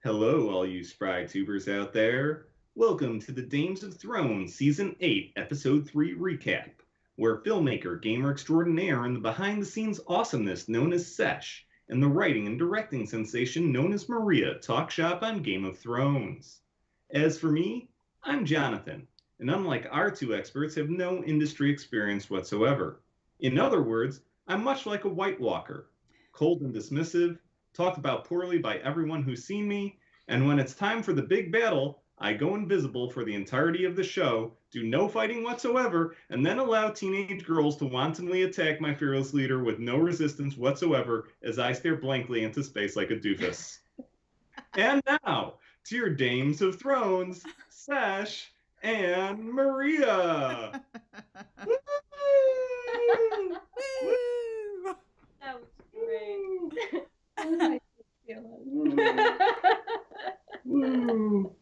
Hello, all you spry tubers out there. Welcome to the Dames of Thrones Season 8, Episode 3 recap, where filmmaker, gamer extraordinaire, and the behind the scenes awesomeness known as Sesh, and the writing and directing sensation known as Maria talk shop on Game of Thrones. As for me, I'm Jonathan, and unlike our two experts, have no industry experience whatsoever. In other words, I'm much like a White Walker, cold and dismissive, talked about poorly by everyone who's seen me, and when it's time for the big battle, I go invisible for the entirety of the show, do no fighting whatsoever, and then allow teenage girls to wantonly attack my fearless leader with no resistance whatsoever as I stare blankly into space like a doofus. And now, to your Dames of Thrones, Sash and Maria. Woo! Woo! That was great. Woo.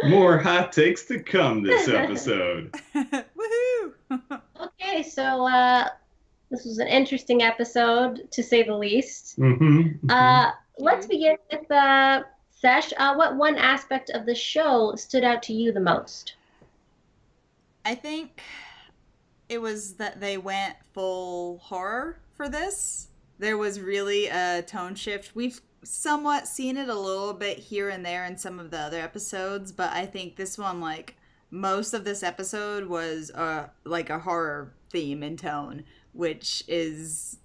More hot takes to come this episode. Woohoo! Okay, so this was an interesting episode, to say the least. Let's begin with Sesh. What one aspect of the show stood out to you the most? I think it was that they went full horror for this. There was really a tone shift. We've somewhat seen it a little bit here and there in some of the other episodes, but I think this one, like, most of this episode was like a horror theme in tone, which is,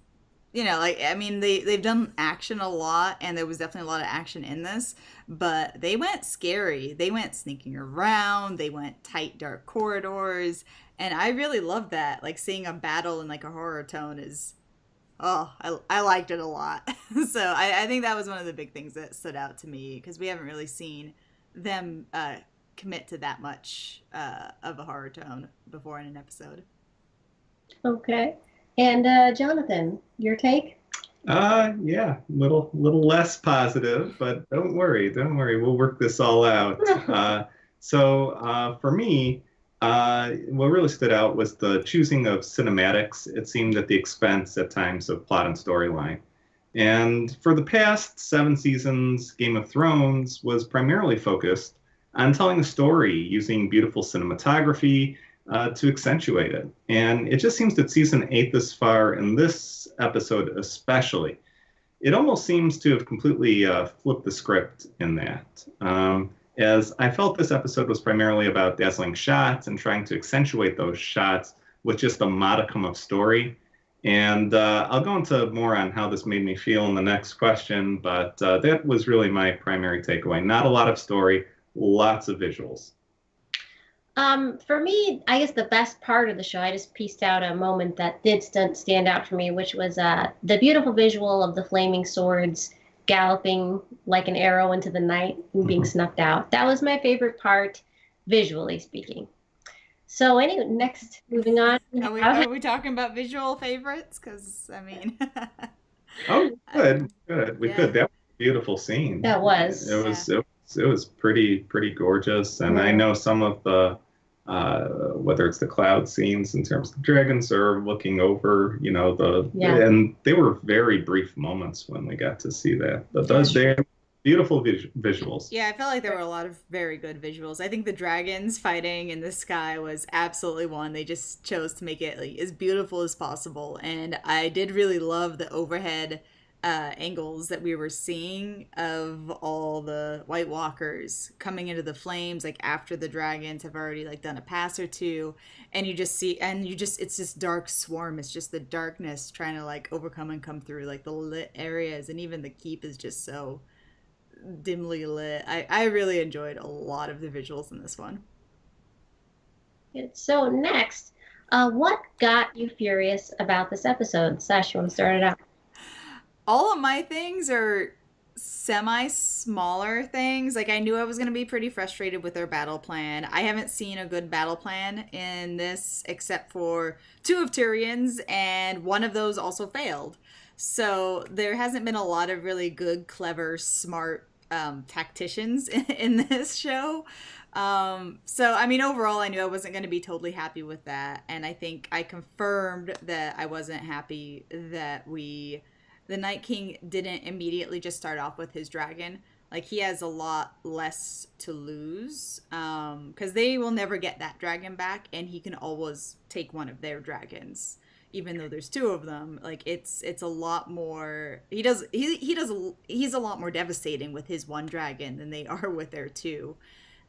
you know, like, I mean, they've done action a lot, and there was definitely a lot of action in this, but they went scary. They went sneaking around, they went tight, dark corridors, and I really love that. Like, seeing a battle in, like, a horror tone is, oh, I liked it a lot. So I think that was one of the big things that stood out to me, because we haven't really seen them commit to that much of a horror tone before in an episode. Okay. And Jonathan, your take? Yeah, little less positive, but don't worry, we'll work this all out. For me, what really stood out was the choosing of cinematics. It seemed at the expense at times of plot and storyline. And for the past 7 seasons, Game of Thrones was primarily focused on telling a story using beautiful cinematography to accentuate it. And it just seems that season 8 this far, in this episode especially, it almost seems to have completely flipped the script in that. As I felt this episode was primarily about dazzling shots and trying to accentuate those shots with just a modicum of story. And I'll go into more on how this made me feel in the next question, but that was really my primary takeaway. Not a lot of story, lots of visuals. For me, I guess the best part of the show, I just pieced out a moment that did stand out for me, which was the beautiful visual of the flaming swords galloping like an arrow into the night and being snuffed out. That was my favorite part, visually speaking. So anyway, next, moving on. Are we talking about visual favorites? Because, I mean... Oh, good. We Yeah. could. That was a beautiful scene. That was. It was pretty gorgeous. And I know some of the whether it's the cloud scenes in terms of the dragons are looking over, and they were very brief moments when we got to see that. But they're beautiful visuals. Yeah, I felt like there were a lot of very good visuals. I think the dragons fighting in the sky was absolutely one. They just chose to make it like as beautiful as possible. And I did really love the overhead angles that we were seeing of all the White Walkers coming into the flames, like after the dragons have already like done a pass or two, and it's this dark swarm. It's just the darkness trying to like overcome and come through like the lit areas, and even the keep is just so dimly lit. I really enjoyed a lot of the visuals in this one. So next, what got you furious about this episode? Sash, you want to start it out? All of my things are semi-smaller things. Like, I knew I was going to be pretty frustrated with their battle plan. I haven't seen a good battle plan in this except for 2 of Tyrion's, and one of those also failed. So there hasn't been a lot of really good, clever, smart tacticians in this show. So, I mean, overall, I knew I wasn't going to be totally happy with that. And I think I confirmed that I wasn't happy that we the Night King didn't immediately just start off with his dragon. Like, he has a lot less to lose, because they will never get that dragon back, and he can always take one of their dragons, even though there's two of them. Like, it's a lot more. He's a lot more devastating with his one dragon than they are with their two,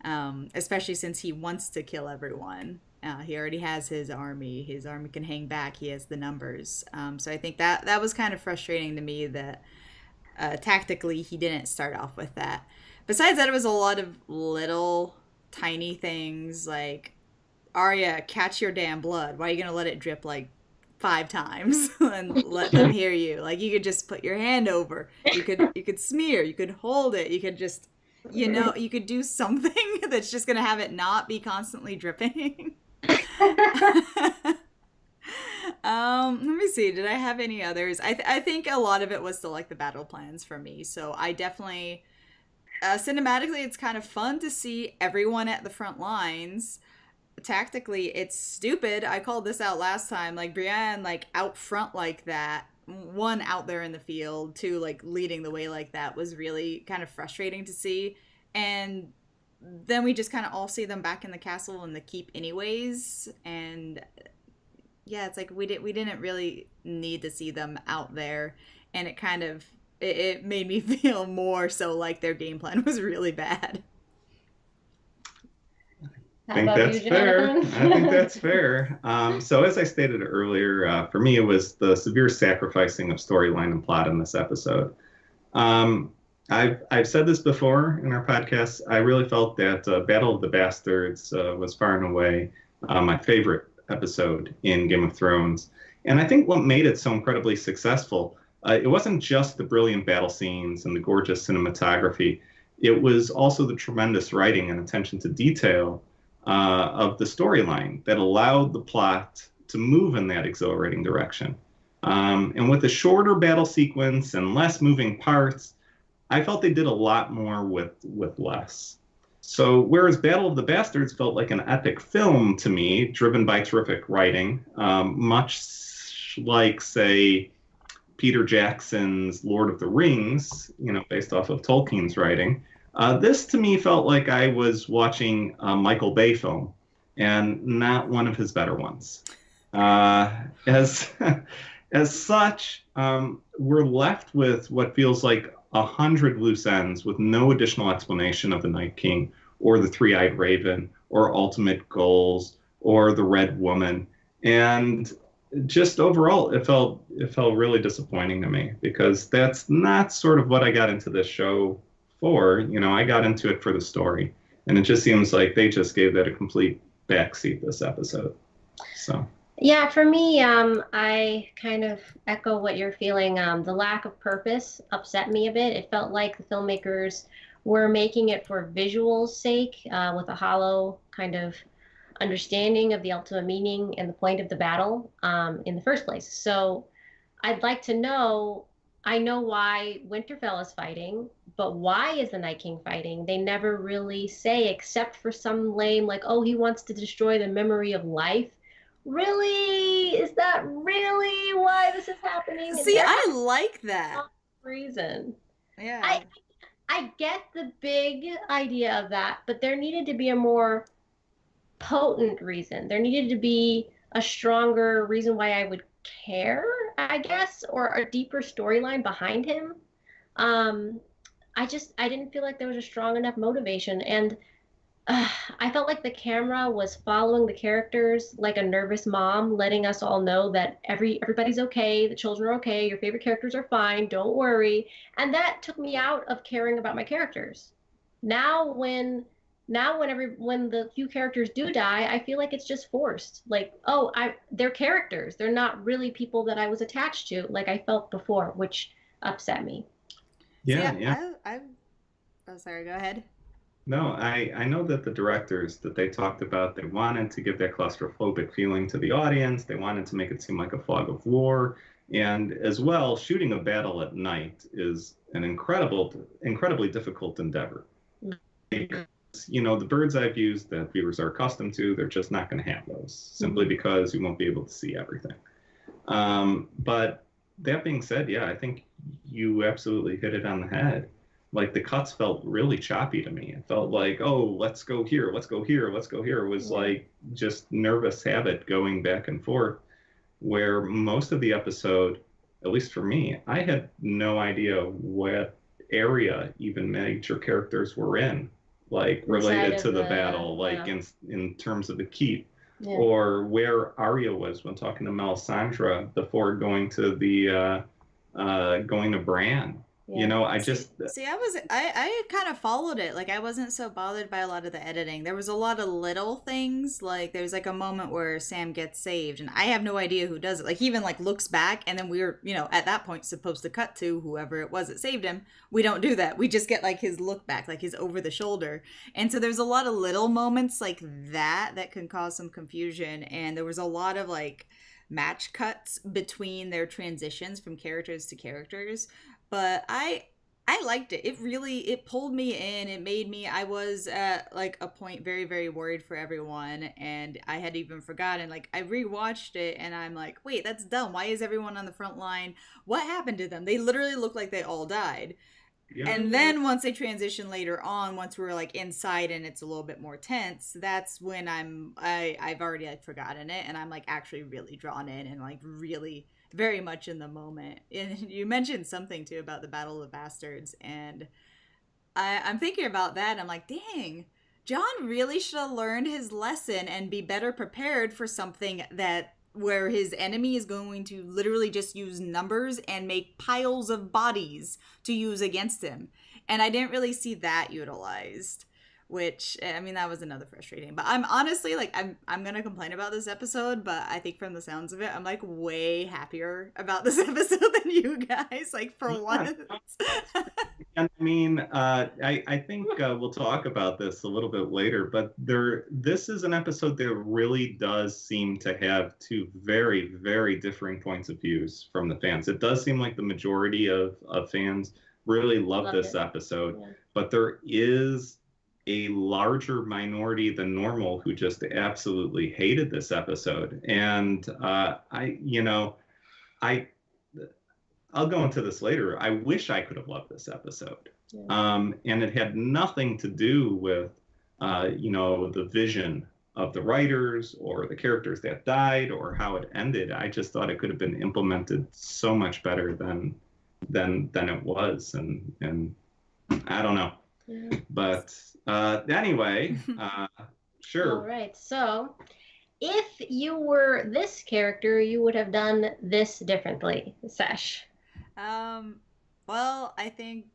especially since he wants to kill everyone. He already has his army. His army can hang back. He has the numbers. So I think that was kind of frustrating to me that tactically he didn't start off with that. Besides that, it was a lot of little tiny things like, Arya, catch your damn blood. Why are you gonna let it drip like 5 times and let them hear you? Like, you could just put your hand over. You could smear. You could hold it. You could just, you could do something that's just gonna have it not be constantly dripping. Let me see. Did I have any others? I think a lot of it was still like the battle plans for me. So I definitely, cinematically, it's kind of fun to see everyone at the front lines. Tactically, it's stupid. I called this out last time. Like, Brienne, like, out front like that. One, out there in the field. Two, like, leading the way like that was really kind of frustrating to see. And then we just kind of all see them back in the castle and the keep anyways. And yeah, it's like we didn't really need to see them out there, and it kind of it made me feel more so like their game plan was really bad. I think that's fair. I think that's fair. So as I stated earlier, for me, it was the severe sacrificing of storyline and plot in this episode. I've said this before in our podcast. I really felt that Battle of the Bastards was far and away my favorite episode in Game of Thrones. And I think what made it so incredibly successful, it wasn't just the brilliant battle scenes and the gorgeous cinematography. It was also the tremendous writing and attention to detail of the storyline that allowed the plot to move in that exhilarating direction. And with a shorter battle sequence and less moving parts, I felt they did a lot more with less. So whereas Battle of the Bastards felt like an epic film to me, driven by terrific writing, much like, say, Peter Jackson's Lord of the Rings, based off of Tolkien's writing, this to me felt like I was watching a Michael Bay film, and not one of his better ones. As such, we're left with what feels like 100 loose ends with no additional explanation of the Night King or the Three-Eyed Raven or ultimate goals or the Red Woman. And just overall, it felt really disappointing to me, because that's not sort of what I got into this show for. I got into it for the story, and it just seems like they just gave that a complete backseat this episode. So. Yeah, for me, I kind of echo what you're feeling. The lack of purpose upset me a bit. It felt like the filmmakers were making it for visual's sake, with a hollow kind of understanding of the ultimate meaning and the point of the battle in the first place. So I'd like to know, I know why Winterfell is fighting, but why is the Night King fighting? They never really say, except for some lame, like, oh, he wants to destroy the memory of life. Really? Is that really why this is happening? See, I like that reason. Yeah. I get the big idea of that, but there needed to be a more potent reason. There needed to be a stronger reason why I would care, I guess, or a deeper storyline behind him. I didn't feel like there was a strong enough motivation, and I felt like the camera was following the characters like a nervous mom, letting us all know that everybody's okay, the children are okay, your favorite characters are fine, don't worry. And that took me out of caring about my characters. Now when the few characters do die, I feel like it's just forced. Like, oh, they're characters. They're not really people that I was attached to like I felt before, which upset me. Yeah. Oh, sorry, go ahead. No, I know that the directors that they talked about, they wanted to give that claustrophobic feeling to the audience. They wanted to make it seem like a fog of war. And as well, shooting a battle at night is an incredibly difficult endeavor. Because, the bird's eye views that viewers are accustomed to, they're just not going to have those, simply because you won't be able to see everything. But that being said, yeah, I think you absolutely hit it on the head. Like the cuts felt really choppy to me. It felt like, oh, let's go here, let's go here, let's go here. It was Yeah. like just nervous habit going back and forth. Where most of the episode, at least for me, I had no idea what area even major characters were in, like Inside related of to the the, battle, like yeah. in terms of the keep, Yeah. or where Arya was when talking to Melisandre before going to the going to Bran. You Yeah. know, I See, just see, I kind of followed it. Like I wasn't so bothered by a lot of the editing. There was a lot of little things. Like there's like a moment where Sam gets saved, and I have no idea who does it. Like he even like looks back, and then we're at that point supposed to cut to whoever it was that saved him. We don't do that. We just get like his look back, like his over the shoulder. And so there's a lot of little moments like that can cause some confusion. And there was a lot of like match cuts between their transitions from characters to characters, but I liked it. It pulled me in. It made me I was at like a point very very worried for everyone, and I had even forgotten. Like I rewatched it and I'm like, "Wait, that's dumb. Why is everyone on the front line? What happened to them? They literally look like they all died." yeah. And Mhm. then once they transition later on, once we're like inside and it's a little bit more tense, that's when I've already like forgotten it, and I'm like actually really drawn in and like really very much in the moment. And you mentioned something too about the Battle of the Bastards, and I'm thinking about that and I'm like, dang, John really should have learned his lesson and be better prepared for something that where his enemy is going to literally just use numbers and make piles of bodies to use against him. And I didn't really see that utilized, which I mean that was another frustrating. But I'm honestly like I'm going to complain about this episode, but I think from the sounds of it I'm like way happier about this episode than you guys, like for Yeah, once. and I mean, I think we'll talk about this a little bit later, but this is an episode that really does seem to have two very, very differing points of views from the fans. It does seem like the majority of fans really love Loved this it. episode, Yeah. but there is a larger minority than normal who just absolutely hated this episode. And I I'll go into this later. I wish I could have loved this episode. Yeah. And it had nothing to do with, the vision of the writers or the characters that died or how it ended. I just thought it could have been implemented so much better than it was. And I don't know. Yeah. But anyway, All sure. right. So, if you were this character, you would have done this differently, Sesh. Um, well, I think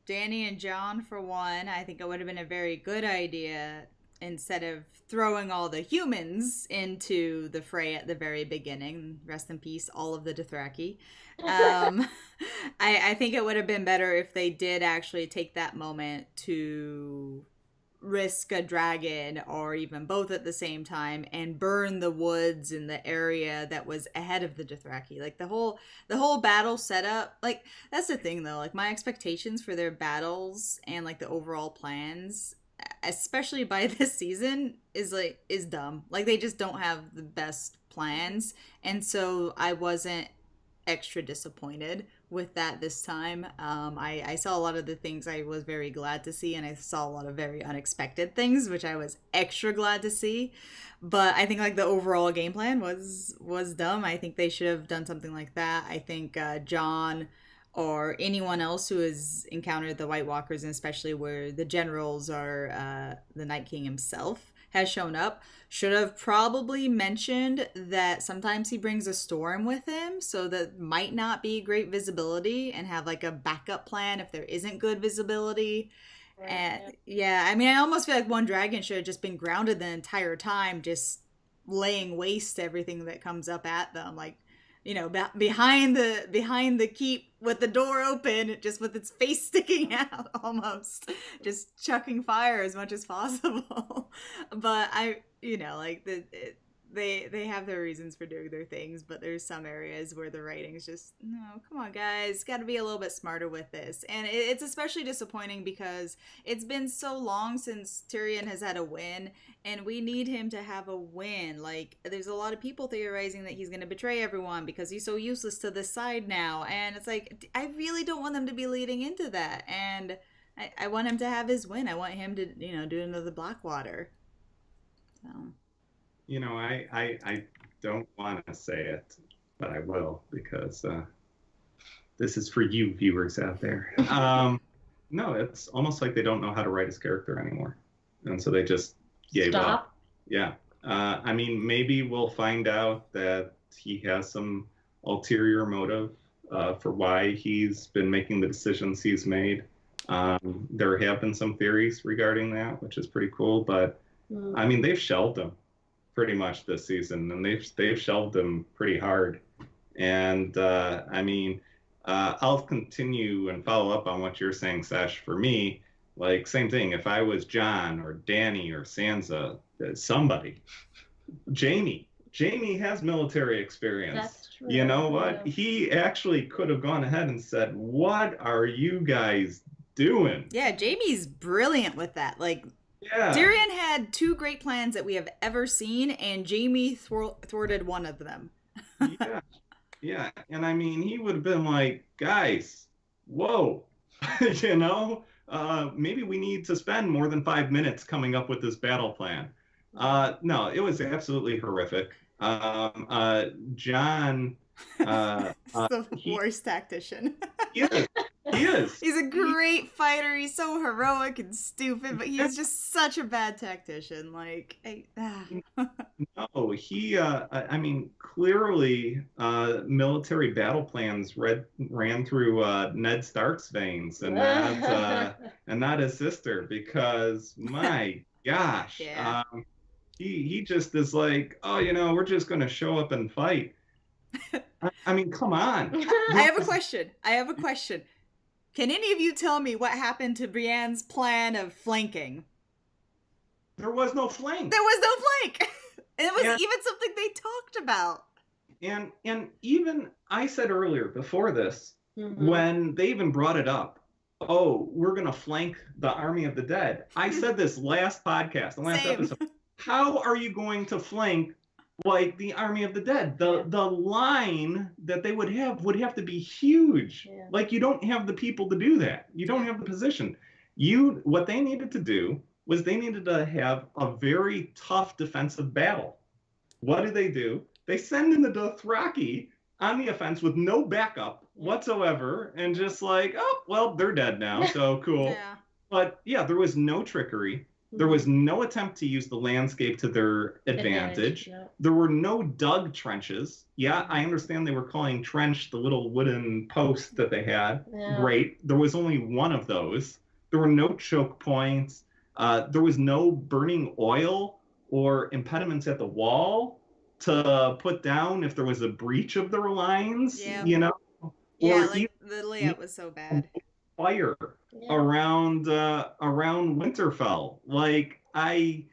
Danny and John, for one, I think it would have been a very good idea instead of throwing all the humans into the fray at the very beginning. Rest in peace, all of the Dothraki. Um, I think it would have been better if they did actually take that moment to risk a dragon or even both at the same time and burn the woods in the area that was ahead of the Dothraki. Like the whole battle setup, like that's the thing though. Like my expectations for their battles and like the overall plans, especially by this season, is dumb. Like they just don't have the best plans, and so I wasn't extra disappointed with that this time. I saw a lot of the things I was very glad to see, and I saw a lot of very unexpected things, which I was extra glad to see. But I think like the overall game plan was dumb. I think they should have done something like that. I think John or anyone else who has encountered the White Walkers, and especially where the generals are the Night King himself has shown up, should have probably mentioned that sometimes he brings a storm with him, so that might not be great visibility, and have like a backup plan if there isn't good visibility. Right. And yeah, I mean, I almost feel like one dragon should have just been grounded the entire time, just laying waste to everything that comes up at them. Like, behind the keep with the door open, just with its face sticking out, almost just chucking fire as much as possible. But like they have their reasons for doing their things, but there's some areas where the writing's just, no, come on, guys, got to be a little bit smarter with this. And it's especially disappointing because it's been so long since Tyrion has had a win, and we need him to have a win. Like, there's a lot of people theorizing that he's going to betray everyone because he's so useless to this side now, and it's like, I really don't want them to be leading into that, and I want him to have his win. I want him to, do another Blackwater. So... I don't want to say it, but I will because this is for you viewers out there. No, it's almost like they don't know how to write his character anymore. And so they just gave up. Yeah. Maybe we'll find out that he has some ulterior motive for why he's been making the decisions he's made. There have been some theories regarding that, which is pretty cool. But, they've shelved him pretty much this season, and they've shelved him pretty hard. And I'll continue and follow up on what you're saying, Sesh. For me, like, same thing. If I was Jon or Dany or Sansa, somebody, Jamie has military experience. That's true. You know what? Yeah. He actually could have gone ahead and said, "What are you guys doing?" Yeah, Jamie's brilliant with that. Like, yeah. Tyrion had 2 great plans that we have ever seen, and Jamie thwarted one of them. Yeah. And he would have been like, guys, whoa, maybe we need to spend more than 5 minutes coming up with this battle plan. No, it was absolutely horrific. Jon... the worst tactician. He is. He's a great fighter. He's so heroic and stupid, but he's just such a bad tactician. Like, No, he. Clearly, military battle plans ran through Ned Stark's veins, and not his sister. Because my gosh, yeah. He just is like, oh, we're just going to show up and fight. Come on. I have a question. Can any of you tell me what happened to Brienne's plan of flanking? There was no flank. And it was even something they talked about. And even I said earlier before this, when they even brought it up, oh, we're going to flank the army of the dead. I said this last podcast, the last episode. How are you going to flank like the army of the dead? The line that they would have to be huge. Yeah. Like, you don't have the people to do that. You don't have the position. What they needed to do was they needed to have a very tough defensive battle. What do? They send in the Dothraki on the offense with no backup whatsoever, and just like, oh, well, they're dead now, so cool. Yeah. But yeah, there was no trickery. There was no attempt to use the landscape to their advantage. Yeah. There were no dug trenches. Yeah, I understand they were calling trench the little wooden post that they had. Yeah. Great. There was only one of those. There were no choke points. There was no burning oil or impediments at the wall to put down if there was a breach of their lines. Yeah. Or the layout was so bad. Fire around Winterfell. Like, I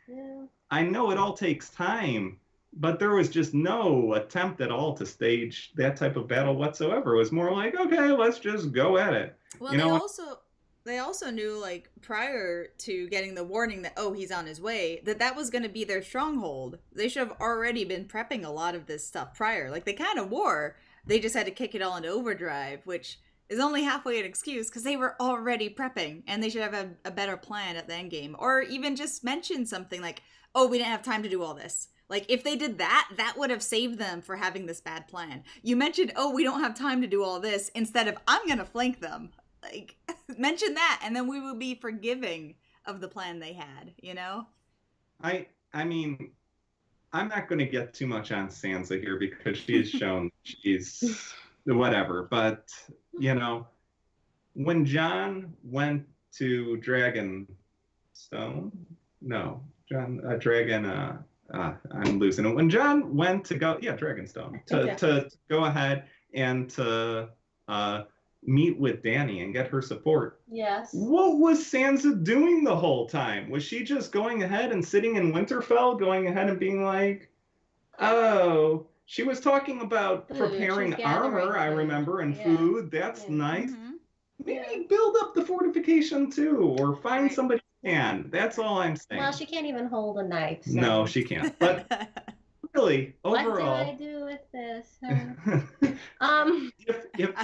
know it all takes time, but there was just no attempt at all to stage that type of battle whatsoever. It was more like, okay, let's just go at it. Well, they also knew, like, prior to getting the warning that, oh, he's on his way, that was going to be their stronghold. They should have already been prepping a lot of this stuff prior. Like, they kind of were. They just had to kick it all into overdrive, which is only halfway an excuse because they were already prepping, and they should have a better plan at the end game. Or even just mention something like, oh, we didn't have time to do all this. Like, if they did that would have saved them for having this bad plan. You mentioned, oh, we don't have time to do all this, instead of, I'm going to flank them. Like, mention that, and then we will be forgiving of the plan they had, I'm not going to get too much on Sansa here because she has shown she's whatever. But, when Jon went to Dragonstone, I'm losing it. When Jon went to go, Dragonstone, to go ahead and to meet with Dany and get her support. Yes. What was Sansa doing the whole time? Was she just going ahead and sitting in Winterfell, going ahead and being like, Oh, she was talking about Food. She's preparing gathering armor, I food. remember, and Yeah. food. That's Yeah. nice. Mm-hmm. Yeah. Maybe build up the fortification too, or find Right. somebody who can. That's all I'm Well, saying. she can't even hold a knife, No, so. she can't. But really, What do I overall, do with this? if Um, if it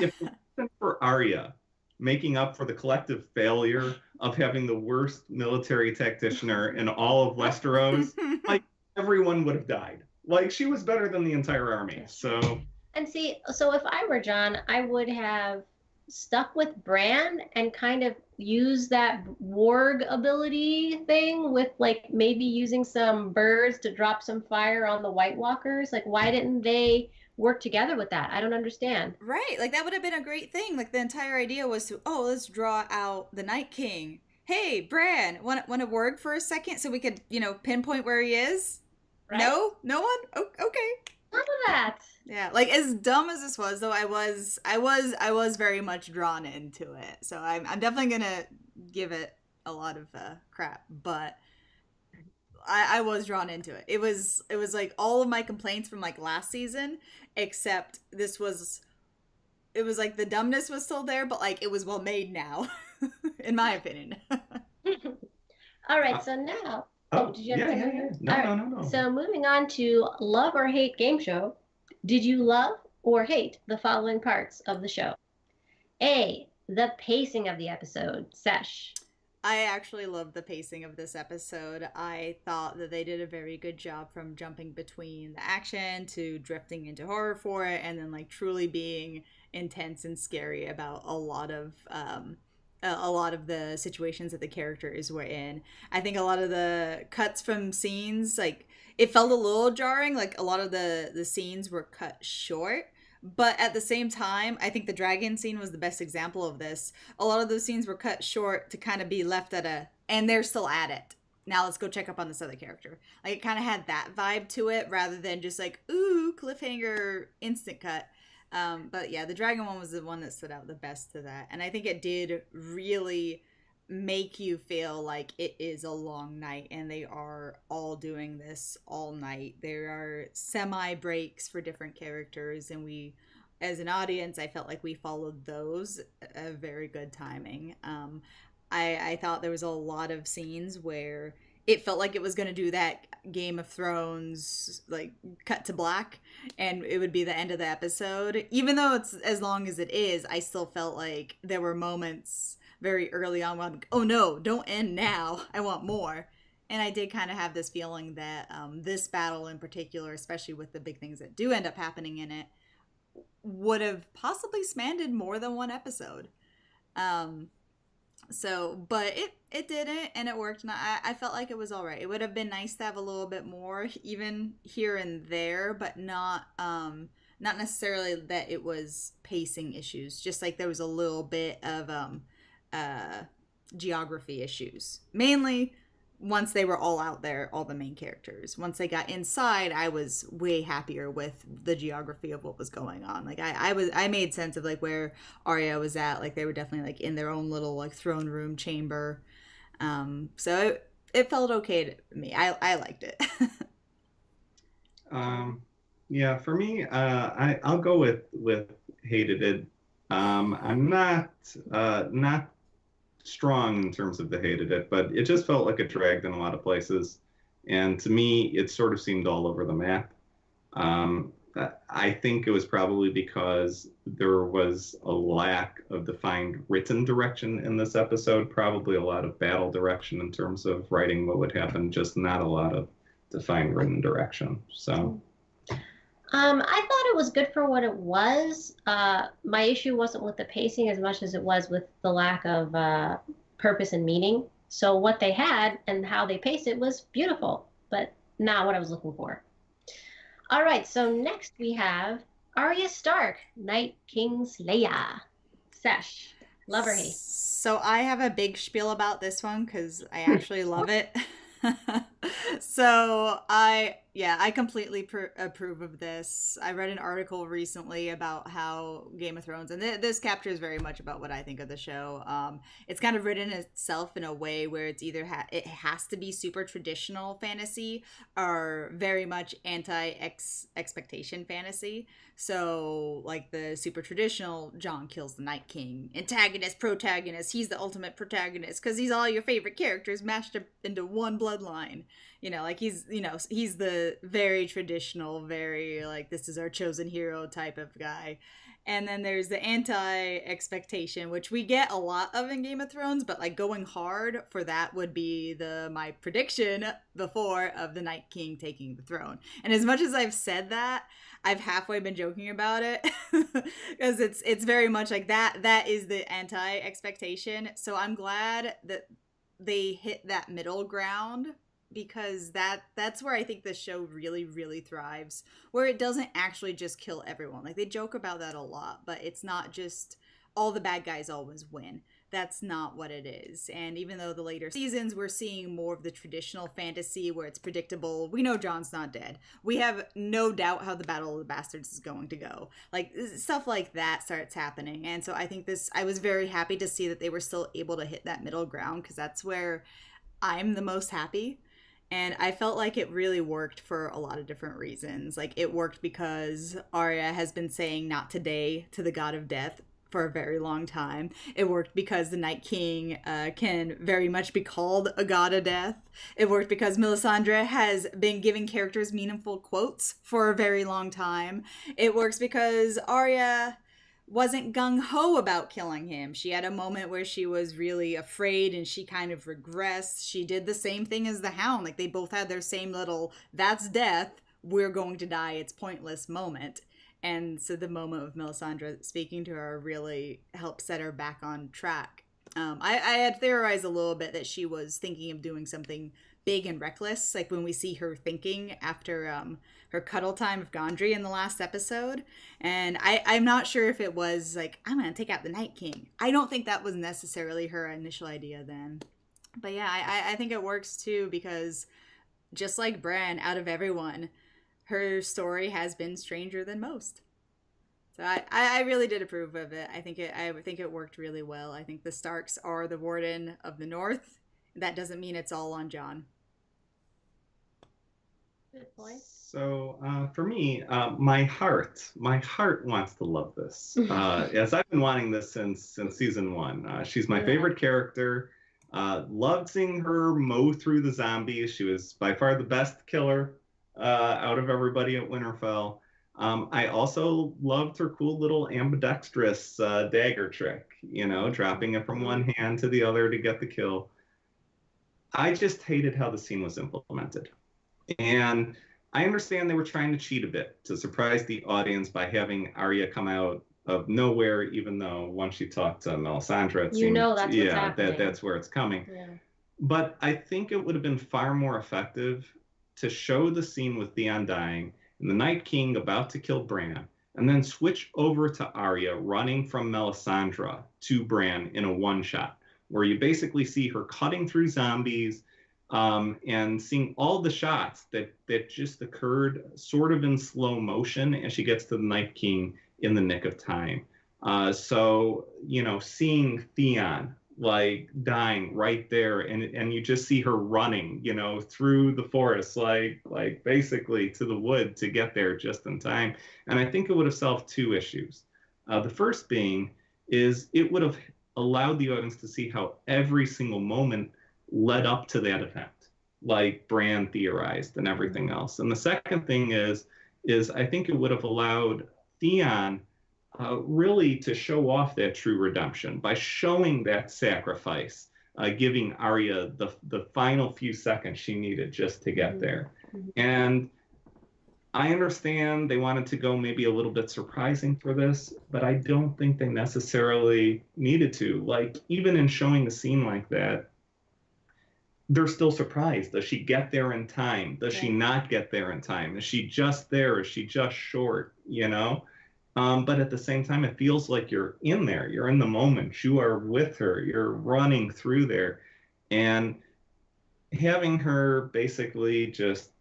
wasn't for Arya making up for the collective failure of having the worst military tacticianer in all of Westeros, like everyone would have died. Like she was better than the entire army. that's true. So And see, so if I were John, I would have stuck with Bran and kind of use that warg ability thing with like maybe using some birds to drop some fire on the White Walkers. Like, why didn't they work together with that? I don't understand. Right, like that would have been a great thing. Like the entire idea was to, oh, let's draw out the Night King. Hey, Bran, want to work for a second so we could, pinpoint where he is? Right? No, no one. Oh, okay. None of that. Yeah, like as dumb as this was, though, I was very much drawn into it. So I'm definitely gonna give it a lot of crap, but I was drawn into it. It was like all of my complaints from like last season, except this was it was like the dumbness was still there, but like it was well made now, in my opinion. All uh, right, so now. Oh, oh did you have yeah, yeah, something? yeah. All No, right. no, no, no. So moving on to love or hate game show. Did you love or hate the following parts of the show? A, the pacing of the episode. Sesh. I actually loved the pacing of this episode. I thought that they did a very good job from jumping between the action to drifting into horror for it, and then like truly being intense and scary about a lot of the situations that the characters were in. I think a lot of the cuts from scenes, like it felt a little jarring. Like a lot of the scenes were cut short, but at the same time, I think the dragon scene was the best example of this. A lot of those scenes were cut short to kind of be left at and they're still at it. Now let's go check up on this other character. Like it kind of had that vibe to it rather than just like, ooh, cliffhanger, instant cut. But yeah, the dragon one was the one that stood out the best to that. And I think it did really make you feel like it is a long night and they are all doing this all night. There are semi breaks for different characters, and we, as an audience, I felt like we followed those a very good timing. I thought there was a lot of scenes where it felt like it was going to do that Game of Thrones like cut to black and it would be the end of the episode. Even though it's as long as it is, I still felt like there were moments very early on when, oh no, don't end now, I want more. And I did kind of have this feeling that this battle in particular, especially with the big things that do end up happening in it, would have possibly spanned more than one episode. um but it didn't, and it worked, and I felt like it was all right. It would have been nice to have a little bit more even here and there, but not necessarily that it was pacing issues, just like there was a little bit of uh geography issues, mainly once they were all out there, all the main characters. Once they got inside, I was way happier with the geography of what was going on. Like I made sense of like where Arya was at. Like they were definitely like in their own little like throne room chamber. So it felt okay to me. I liked it. Yeah, for me, I'll go with hated it. I'm not strong in terms of the hated it, but it just felt like it dragged in a lot of places, and to me, it sort of seemed all over the map. Um, I think it was probably because there was a lack of defined written direction in this episode, probably a lot of battle direction in terms of writing what would happen, just not a lot of defined written direction. So. I thought it was good for what it was. My issue wasn't with the pacing as much as it was with the lack of purpose and meaning. So what they had and how they paced it was beautiful, but not what I was looking for. All right, so next we have Arya Stark, Night King's Leia. Sesh, love or hate? So I have a big spiel about this one because I actually love it. So I completely approve of this. I read an article recently about how Game of Thrones, and this captures very much about what I think of the show. It's kind of written itself in a way where it's either it has to be super traditional fantasy or very much anti expectation fantasy. So like the super traditional, Jon kills the Night King, antagonist, protagonist. He's the ultimate protagonist because he's all your favorite characters mashed up into one bloodline. Like he's the very traditional, very like this is our chosen hero type of guy. And then there's the anti expectation, which we get a lot of in Game of Thrones, but like going hard for that would be my prediction before of the Night King taking the throne. And as much as I've said that, I've halfway been joking about it because it's very much like that is the anti expectation. So I'm glad that they hit that middle ground because that's where I think the show really, really thrives, where it doesn't actually just kill everyone. Like they joke about that a lot, but it's not just all the bad guys always win. That's not what it is. And even though the later seasons we're seeing more of the traditional fantasy where it's predictable, we know Jon's not dead. We have no doubt how the Battle of the Bastards is going to go. Like stuff like that starts happening. And so I think I was very happy to see that they were still able to hit that middle ground because that's where I'm the most happy. And I felt like it really worked for a lot of different reasons. Like it worked because Arya has been saying not today to the god of death for a very long time. It worked because the Night King can very much be called a god of death. It worked because Melisandre has been giving characters meaningful quotes for a very long time. It works because Arya wasn't gung-ho about killing him. She had a moment where she was really afraid and she kind of regressed. She did the same thing as the Hound. Like they both had their same little, that's death, we're going to die, it's pointless moment. And so the moment of Melisandre speaking to her really helped set her back on track. I had theorized a little bit that she was thinking of doing something big and reckless, like when we see her thinking after her cuddle time with Gondry in the last episode. And I'm not sure if it was like, I'm going to take out the Night King. I don't think that was necessarily her initial idea then. But yeah, I think it works too because just like Bran, out of everyone, her story has been stranger than most. So I really did approve of it. I think it worked really well. I think the Starks are the Warden of the North. That doesn't mean it's all on Jon. Good point. So for me, my heart wants to love this. As I've been wanting this since season one. She's my favorite character. Loved seeing her mow through the zombies. She was by far the best killer out of everybody at Winterfell. I also loved her cool little ambidextrous dagger trick, dropping it from one hand to the other to get the kill. I just hated how the scene was implemented. And I understand they were trying to cheat a bit to surprise the audience by having Arya come out of nowhere, even though once she talked to Melisandre, it seemed, that's what's happening. That's where it's coming. Yeah. But I think it would have been far more effective to show the scene with Theon dying and the Night King about to kill Bran, and then switch over to Arya running from Melisandre to Bran in a one-shot, where you basically see her cutting through zombies and seeing all the shots that just occurred sort of in slow motion as she gets to the Night King in the nick of time. So, seeing Theon like dying right there and you just see her running, through the forest, like basically to the wood to get there just in time. And I think it would have solved two issues. The first being is it would have allowed the audience to see how every single moment led up to that event, like Bran theorized and everything else. And the second thing is I think it would have allowed Theon really to show off that true redemption by showing that sacrifice, giving Arya the final few seconds she needed just to get there. And I understand they wanted to go maybe a little bit surprising for this, but I don't think they necessarily needed to. Like, even in showing a scene like that, they're still surprised. Does she get there in time? Does she not get there in time? Is she just there? Is she just short? But at the same time, it feels like you're in there. You're in the moment. You are with her. You're running through there. And having her basically just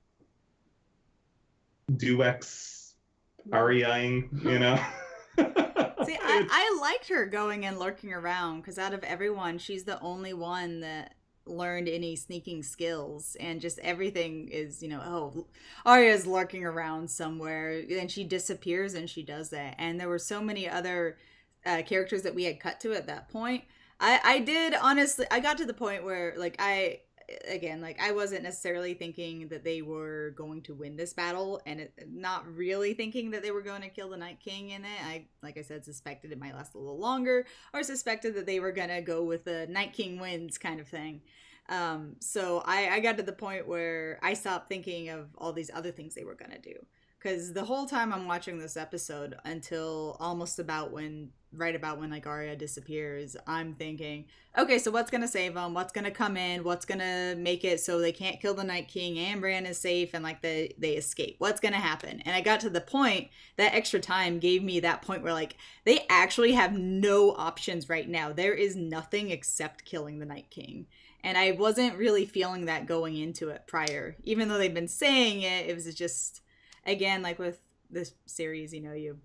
do X REIing, you know. See, I liked her going and lurking around because out of everyone, she's the only one that learned any sneaking skills, and just everything is, oh, Arya's lurking around somewhere, and she disappears and she does that. And there were so many other characters that we had cut to at that point. I did honestly, I got to the point where, like, again, like, I wasn't necessarily thinking that they were going to win this battle, and not really thinking that they were going to kill the Night King in it. Like I said, suspected it might last a little longer, or suspected that they were gonna go with the Night King wins kind of thing. So I got to the point where I stopped thinking of all these other things they were gonna do, because the whole time I'm watching this episode until almost right about when like Arya disappears, I'm thinking, okay, so what's gonna save them? What's gonna come in? What's gonna make it so they can't kill the Night King and Bran is safe and like they escape? What's gonna happen? And I got to the point, that extra time gave me that point where like they actually have no options right now. There is nothing except killing the Night King. And I wasn't really feeling that going into it prior, even though they've been saying it. It was just, again, like with this series, you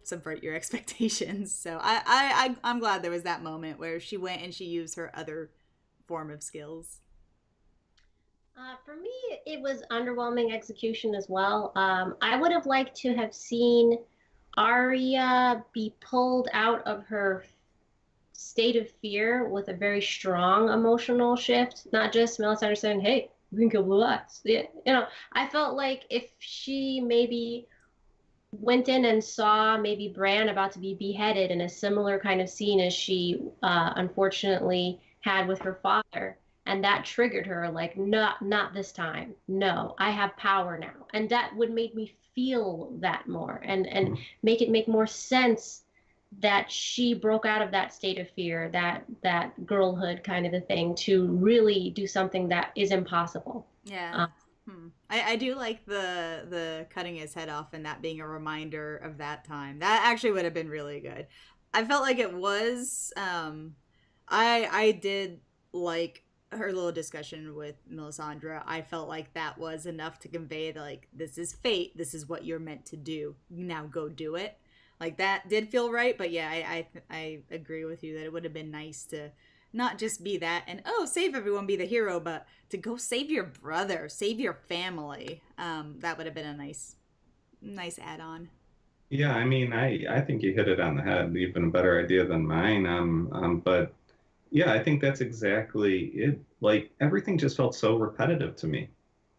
subvert your expectations. So I'm glad there was that moment where she went and she used her other form of skills. For me, it was underwhelming execution as well. I would have liked to have seen Arya be pulled out of her state of fear with a very strong emotional shift, not just Melisandre saying, "Hey, we can kill Blue Eyes." Yeah, I felt like if she maybe went in and saw maybe Bran about to be beheaded in a similar kind of scene as she unfortunately had with her father, and that triggered her, like, not this time. No, I have power now, and that would make me feel that more, and make it make more sense that she broke out of that state of fear, that girlhood kind of a thing, to really do something that is impossible. Yeah. I do like the cutting his head off and that being a reminder of that time. That actually would have been really good. I felt like it was. I did like her little discussion with Melisandre. I felt like that was enough to convey that, like, this is fate. This is what you're meant to do. Now go do it. Like, that did feel right. But yeah, I agree with you that it would have been nice to not just be that and, oh, save everyone, be the hero, but to go save your brother, save your family. That would have been a nice add-on. Yeah, I mean, I think you hit it on the head. Even a better idea than mine. But yeah, I think that's exactly it. Like everything just felt so repetitive to me.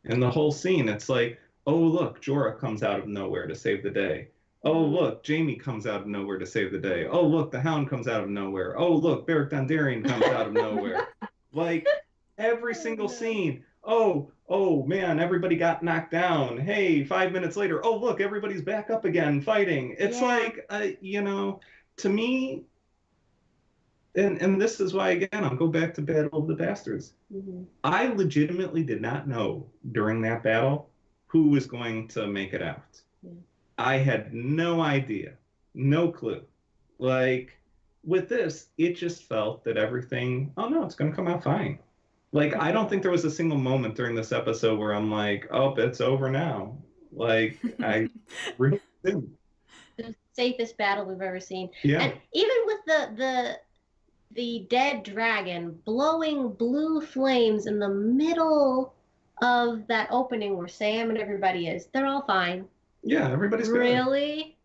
And the whole scene, it's like, oh, look, Jorah comes out of nowhere to save the day. Oh, look, Jamie comes out of nowhere to save the day. Oh, look, the Hound comes out of nowhere. Oh, look, Beric Dondarrion comes out of nowhere. Like every single scene. Oh man, everybody got knocked down. Hey, 5 minutes later, oh look, everybody's back up again fighting. It's like, to me, and this is why again I'll go back to Battle of the Bastards. I legitimately did not know during that battle who was going to make it out. I had no idea, no clue. Like with this, it just felt that everything, oh no, it's going to come out fine. Like I don't think there was a single moment during this episode where I'm like, oh, it's over now. Like I really didn't. The safest battle we've ever seen. Yeah. And even with the dead dragon blowing blue flames in the middle of that opening where Sam and everybody is, they're all fine. Yeah, everybody's good. Really?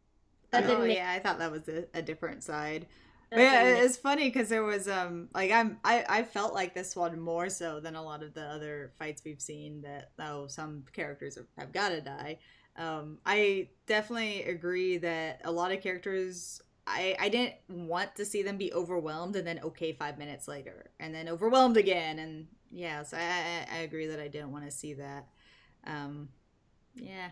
I thought that was a different side. But yeah, it's funny because there was like I felt like this one more so than a lot of the other fights we've seen that, oh, some characters have got to die. I definitely agree that a lot of characters, I didn't want to see them be overwhelmed and then okay 5 minutes later and then overwhelmed again, and yeah, so I agree that I didn't want to see that. Yeah.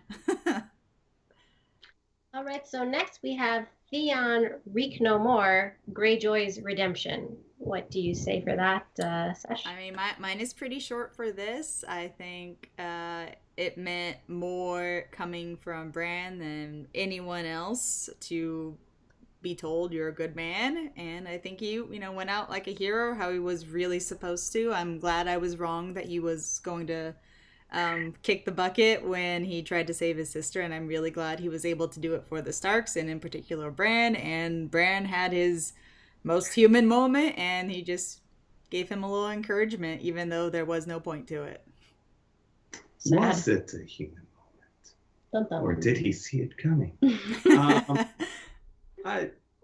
All right, so next we have Theon Reek No More, Greyjoy's Redemption. What do you say for that, Sesh? I mean, mine is pretty short for this. I think it meant more coming from Bran than anyone else to be told you're a good man, and I think he, went out like a hero, how he was really supposed to. I'm glad I was wrong that he was going to kick the bucket when he tried to save his sister, and I'm really glad he was able to do it for the Starks, and in particular Bran. And Bran had his most human moment, and he just gave him a little encouragement, even though there was no point to it. Sad. Was it a human moment? Or did he see it coming?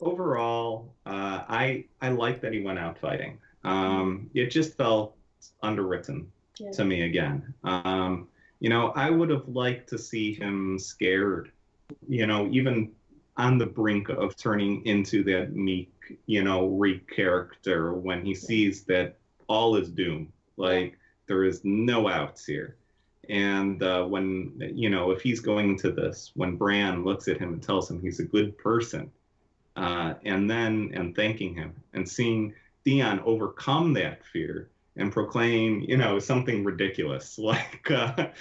Overall, I like that he went out fighting. It just felt underwritten to me again. I would have liked to see him scared, even on the brink of turning into that meek, Reek character when he sees that all is doom. Like, there is no outs here. And when, if he's going into this, when Bran looks at him and tells him he's a good person, and thanking him and seeing Theon overcome that fear and proclaim, something ridiculous like, I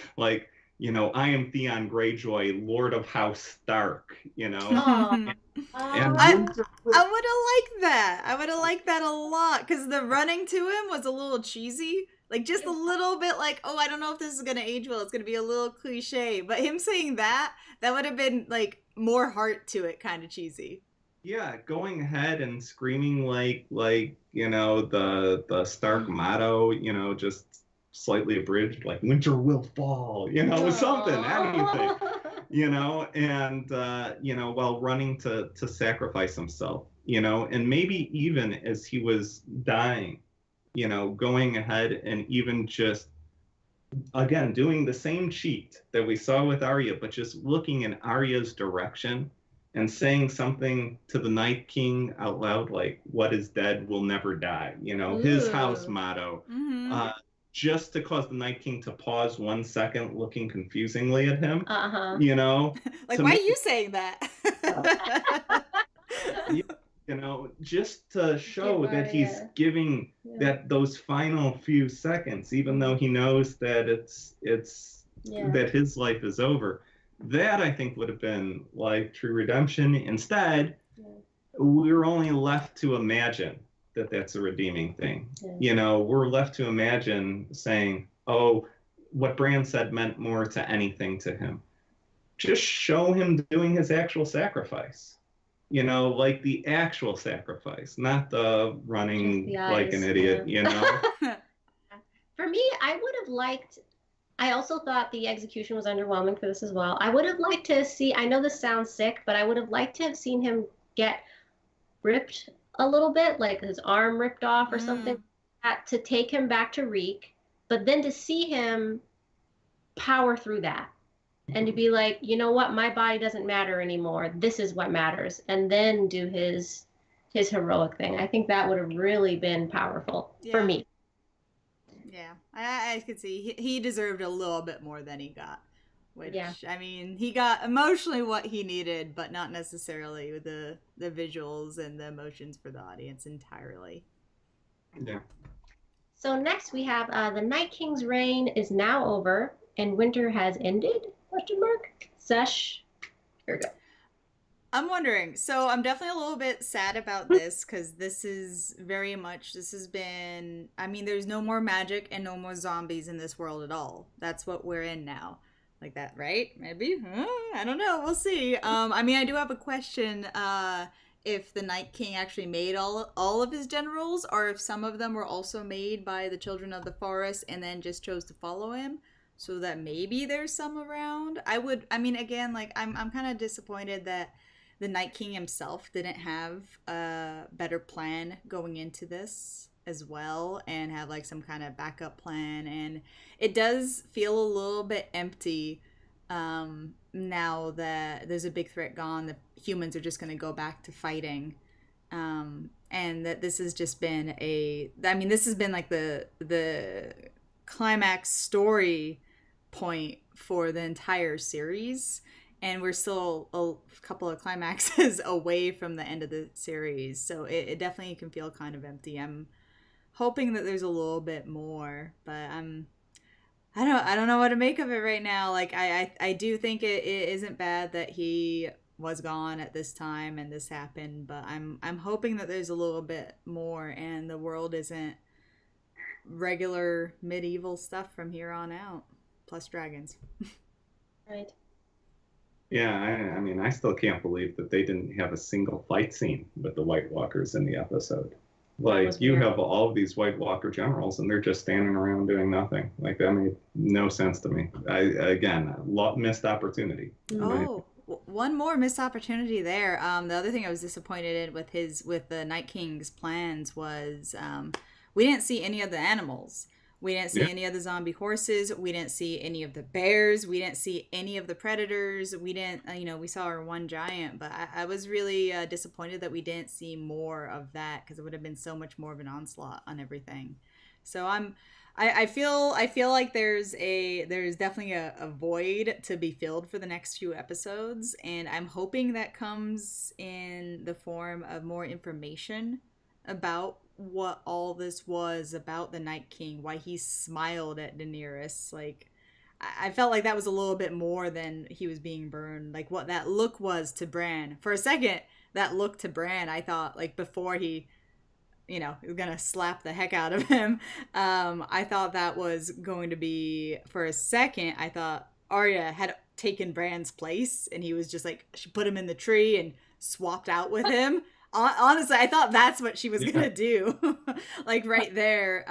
am Theon Greyjoy, Lord of House Stark, And I would have liked that. I would have liked that a lot, because the running to him was a little cheesy. Like, just a little bit like, oh, I don't know if this is going to age well. It's going to be a little cliche. But him saying that would have been, like, more heart to it, kind of cheesy. Yeah, going ahead and screaming like the Stark motto, just slightly abridged, like winter will fall, something, anything, and while running to sacrifice himself, and maybe even as he was dying, going ahead and even just, again, doing the same cheat that we saw with Arya, but just looking in Arya's direction and saying something to the Night King out loud, like, what is dead will never die, his house motto, just to cause the Night King to pause 1 second, looking confusingly at him, like, why are you saying that? Just to show that he's giving that those final few seconds, even though he knows that it's that his life is over. That, I think, would have been like true redemption. Instead, we're only left to imagine that that's a redeeming thing. We're left to imagine saying, oh, what Bran said meant more to anything to him. Just show him doing his actual sacrifice. Like the actual sacrifice, not the running the like an idiot, For me, I also thought the execution was underwhelming for this as well. I would have liked to see, I know this sounds sick, but I would have liked to have seen him get ripped a little bit, like his arm ripped off or something, to take him back to Reek, but then to see him power through that. And to be like, you know what, my body doesn't matter anymore. This is what matters. And then do his heroic thing. I think that would have really been powerful for me. Yeah, I could see he deserved a little bit more than he got. Which, I mean, he got emotionally what he needed, but not necessarily the visuals and the emotions for the audience entirely. Yeah. So next we have the Night King's reign is now over and winter has ended? ? Sesh. Here we go. I'm wondering. So I'm definitely a little bit sad about this, because this has been, I mean, there's no more magic and no more zombies in this world at all. That's what we're in now. Like that, right? Maybe? I don't know. We'll see. I mean, I do have a question. If the Night King actually made all of his generals, or if some of them were also made by the Children of the Forest and then just chose to follow him. So that maybe there's some around. Again, like, I'm kind of disappointed that the Night King himself didn't have a better plan going into this as well, and have like some kind of backup plan. And it does feel a little bit empty now that there's a big threat gone. The humans are just going to go back to fighting, and that this has just been this has been like the climax story point for the entire series, and we're still a couple of climaxes away from the end of the series, so it definitely can feel kind of empty. I'm hoping that there's a little bit more, but I don't know what to make of it right now. Like, I do think it isn't bad that he was gone at this time and this happened, but I'm hoping that there's a little bit more and the world isn't regular medieval stuff from here on out, plus dragons. Right. Yeah, I mean, I still can't believe that they didn't have a single fight scene with the White Walkers in the episode. That Like, was you weird. have all of these White Walker generals, and they're just standing around doing nothing. Like, that made no sense to me. Again, missed opportunity. Oh, one more missed opportunity there. The other thing I was disappointed in with the Night King's plans was we didn't see any of the animals. We didn't see Yeah, any of the zombie horses. We didn't see any of the bears. We didn't see any of the predators. We didn't, we saw our one giant, but I was really disappointed that we didn't see more of that because it would have been so much more of an onslaught on everything. So I feel like there's definitely a void to be filled for the next few episodes, and I'm hoping that comes in the form of more information about what all this was about the Night King, why he smiled at Daenerys. Like, I felt like that was a little bit more than he was being burned. Like what that look was to Bran. For a second, that look to Bran, I thought like before he gonna slap the heck out of him. I thought that was going to be, for a second, I thought Arya had taken Bran's place and he was just like, she put him in the tree and swapped out with him. Honestly, I thought that's what she was yeah, gonna do. Like right there.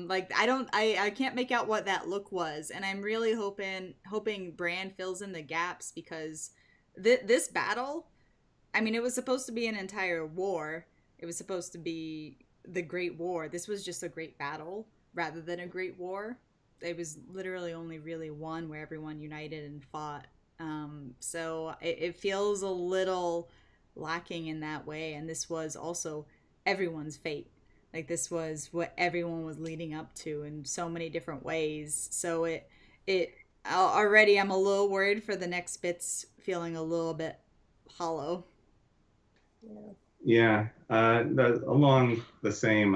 Like I can't make out what that look was. And I'm really hoping Bran fills in the gaps because this battle, I mean, it was supposed to be an entire war. It was supposed to be the Great War. This was just a great battle rather than a great war. It was literally only really one where everyone united and fought. So it feels a little lacking in that way. And this was also everyone's fate. Like this was what everyone was leading up to in so many different ways. So it already I'm a little worried for the next bits feeling a little bit hollow. Yeah. yeah. Along the same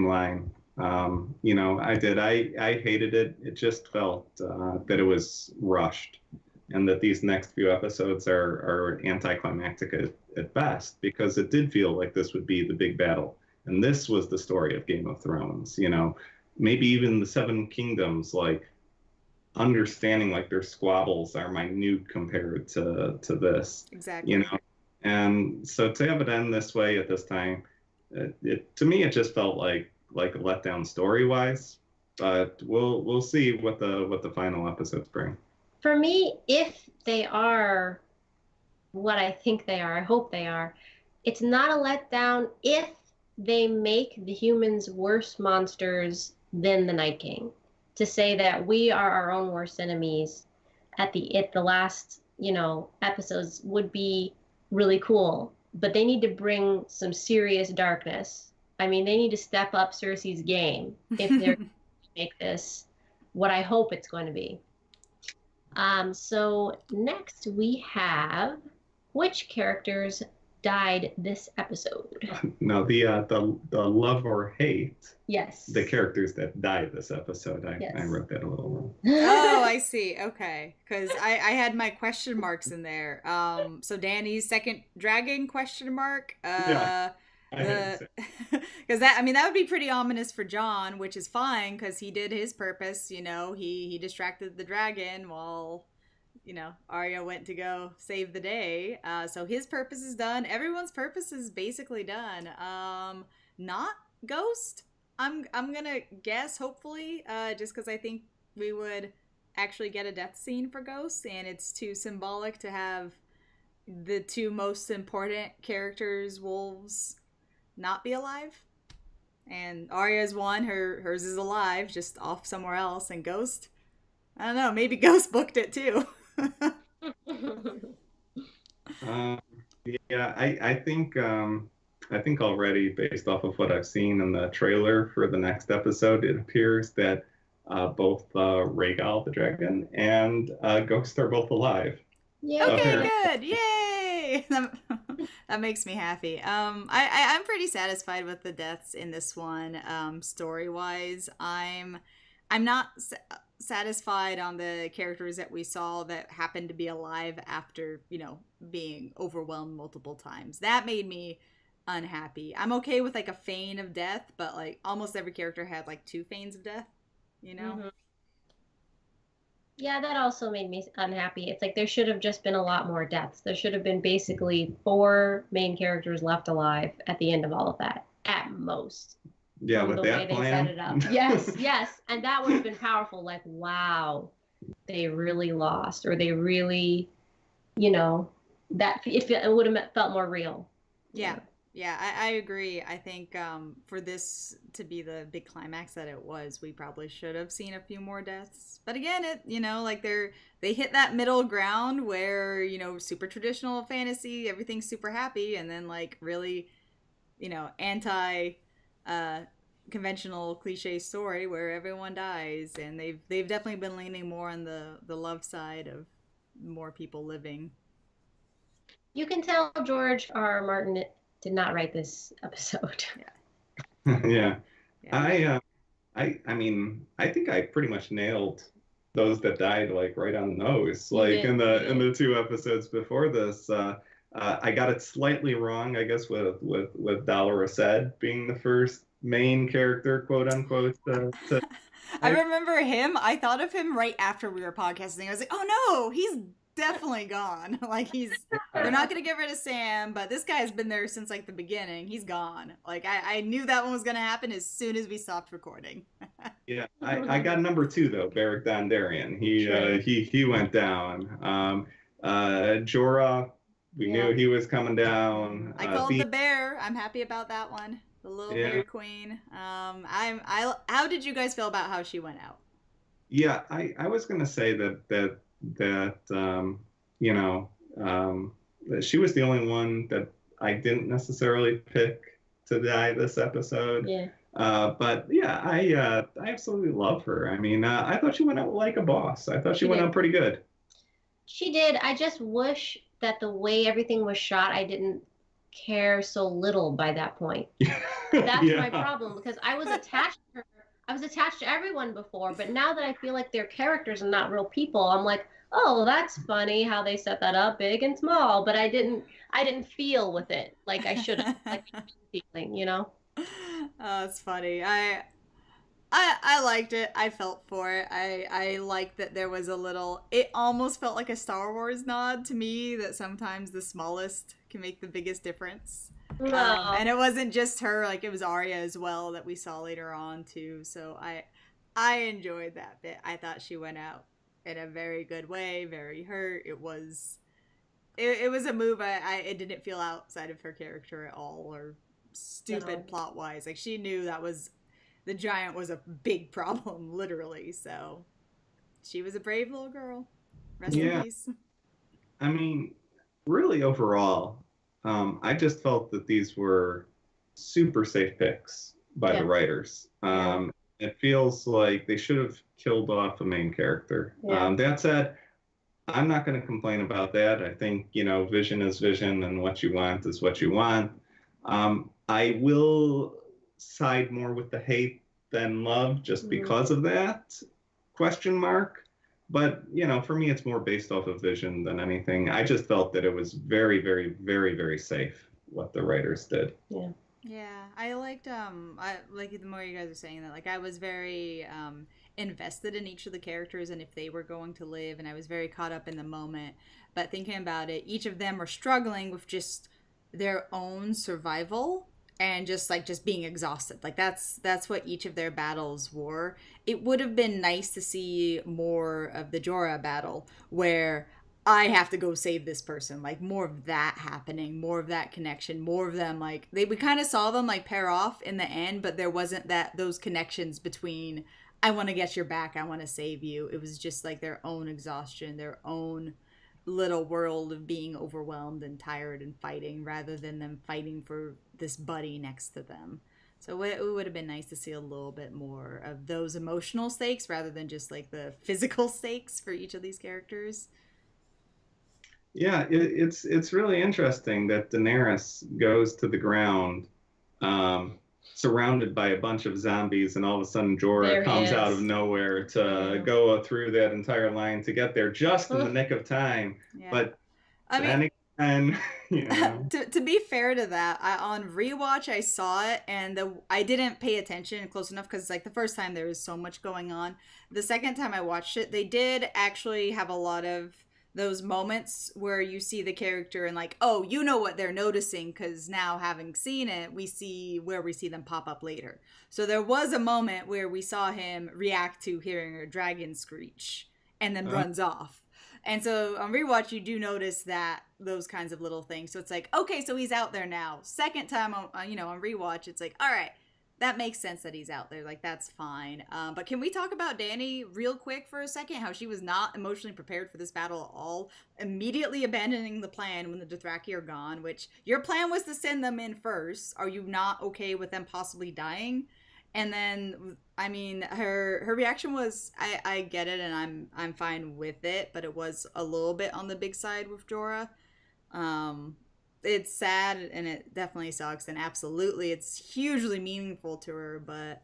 line. I hated it. It just felt that it was rushed, and that these next few episodes are anticlimactic at best because it did feel like this would be the big battle, and this was the story of Game of Thrones. Maybe even the Seven Kingdoms, like understanding like their squabbles are minute compared to this. you Exactly. know and so to have it end this way at this time, to me it just felt like a letdown story wise, but we'll see what the final episodes bring. For me, if they are what I think they are, I hope they are, it's not a letdown if they make the humans worse monsters than the Night King. To say that we are our own worst enemies at the last, episodes would be really cool. But they need to bring some serious darkness. I mean, they need to step up Cersei's game if they're going to make this what I hope it's going to be. So next we have which characters died this episode? No, the love or hate, Yes. the characters that died this episode. Yes. I wrote that a little wrong. Oh, I see. Okay, because I had my question marks in there. So Danny's second dragon question mark. Yeah, I had The to say. because that would be pretty ominous for John, which is fine because he did his purpose. He distracted the dragon while Arya went to go save the day. So his purpose is done. Everyone's purpose is basically done. Not Ghost. I'm gonna guess hopefully, just because I think we would actually get a death scene for Ghost, and it's too symbolic to have the two most important characters, wolves, not be alive. And Arya's one, hers is alive, just off somewhere else. And Ghost, I don't know, maybe Ghost booked it too. Um, yeah, I think already based off of what I've seen in the trailer for the next episode, it appears that both Rhaegal the dragon and Ghost are both alive. Okay, Yeah. good, yay! That makes me happy. I'm pretty satisfied with the deaths in this one. Story wise, I'm I'm not satisfied on the characters that we saw that happened to be alive after, being overwhelmed multiple times. That made me unhappy. I'm okay with like a feign of death, but like almost every character had like two feigns of death, you know? Mm-hmm. Yeah, that also made me unhappy. It's like there should have just been a lot more deaths. There should have been basically 4 main characters left alive at the end of all of that, at most. Yeah, From with the that way they plan. set it up. Yes, yes. And that would have been powerful. Like, wow, they really lost, or they really, that it would have felt more real. Yeah. Yeah, I agree. I think for this to be the big climax that it was, we probably should have seen a few more deaths. But again, like they hit that middle ground where, super traditional fantasy, everything's super happy, and then like really, anti conventional cliche story where everyone dies, and they've definitely been leaning more on the love side of more people living. You can tell George R. R. Martin did not write this episode. Yeah. Yeah. I mean, I think I pretty much nailed those that died like right on the nose. You Like did, in you the did. 2 episodes before this, I got it slightly wrong, I guess, with Dolores Ed being the first main character, quote unquote. I remember him. I thought of him right after we were podcasting. I was like, oh no, he's definitely gone. Like they're not gonna get rid of Sam, but this guy's been there since like the beginning. He's gone. Like I knew that one was gonna happen as soon as we stopped recording. Yeah, I got number 2 though, Beric Dondarrion. He went down. Jorah, we knew he was coming down. I called the bear. I'm happy about that one. The little bear queen. How did you guys feel about how she went out? Yeah, I was gonna say that that she was the only one that I didn't necessarily pick to die this episode. Yeah. But yeah, I absolutely love her. I mean, I thought she went out like a boss. I thought she went out pretty good. She did. I just wish that the way everything was shot, I didn't care so little by that point. That's my problem, because I was attached to her. I was attached to everyone before, but now that I feel like they're characters and not real people, I'm like, oh, that's funny how they set that up, big and small. But I didn't feel with it like I should have, like feeling, Oh, it's funny. I liked it. I felt for it. I liked that there was a little. It almost felt like a Star Wars nod to me. That sometimes the smallest can make the biggest difference. No. And it wasn't just her. Like it was Arya as well that we saw later on too. So I enjoyed that bit. I thought she went out in a very good way. Very hurt. It was a move. It didn't feel outside of her character at all or stupid plot wise. Like she knew that was. The giant was a big problem, literally. So she was a brave little girl. Rest in peace. I mean, really overall, I just felt that these were super safe picks by the writers. It feels like they should have killed off a main character. That said, I'm not going to complain about that. I think, vision is vision and what you want is what you want. I will side more with the hate than love just because of that question mark. But, for me, it's more based off of vision than anything. I just felt that it was very, very, very, very safe what the writers did. Yeah, I liked I like the more you guys are saying that, like I was very invested in each of the characters and if they were going to live, and I was very caught up in the moment. But thinking about it, each of them are struggling with just their own survival and just being exhausted. Like that's what each of their battles were. It would have been nice to see more of the Jorah battle where I have to go save this person. Like more of that happening, more of that connection, more of them like we kind of saw them like pair off in the end, but there wasn't those connections between I want to get your back, I want to save you. It was just like their own exhaustion, their own little world of being overwhelmed and tired and fighting rather than them fighting for this buddy next to them. So it would have been nice to see a little bit more of those emotional stakes rather than just like the physical stakes for each of these characters. Yeah, it's really interesting that Daenerys goes to the ground surrounded by a bunch of zombies, and all of a sudden Jorah There he comes out of is. nowhere to Yeah. go through that entire line to get there just in the nick of time. Yeah. But I mean, then again, you know. to be fair to that, on rewatch I saw it and I didn't pay attention close enough because like the first time there was so much going on. The second time I watched it, they did actually have a lot of those moments where you see the character and like, oh, you know what they're noticing because now having seen it, we see them pop up later. So there was a moment where we saw him react to hearing a dragon screech and then runs off. And so on rewatch, you do notice that those kinds of little things. So it's like, okay, so he's out there now. Second time, on rewatch, it's like, all right, that makes sense that he's out there. Like that's fine. But can we talk about Dany real quick for a second? How she was not emotionally prepared for this battle at all, immediately abandoning the plan when the Dothraki are gone. Which your plan was to send them in first. Are you not okay with them possibly dying? And then I mean her reaction was I get it and I'm fine with it, but it was a little bit on the big side with Jorah. It's sad and it definitely sucks and absolutely it's hugely meaningful to her, but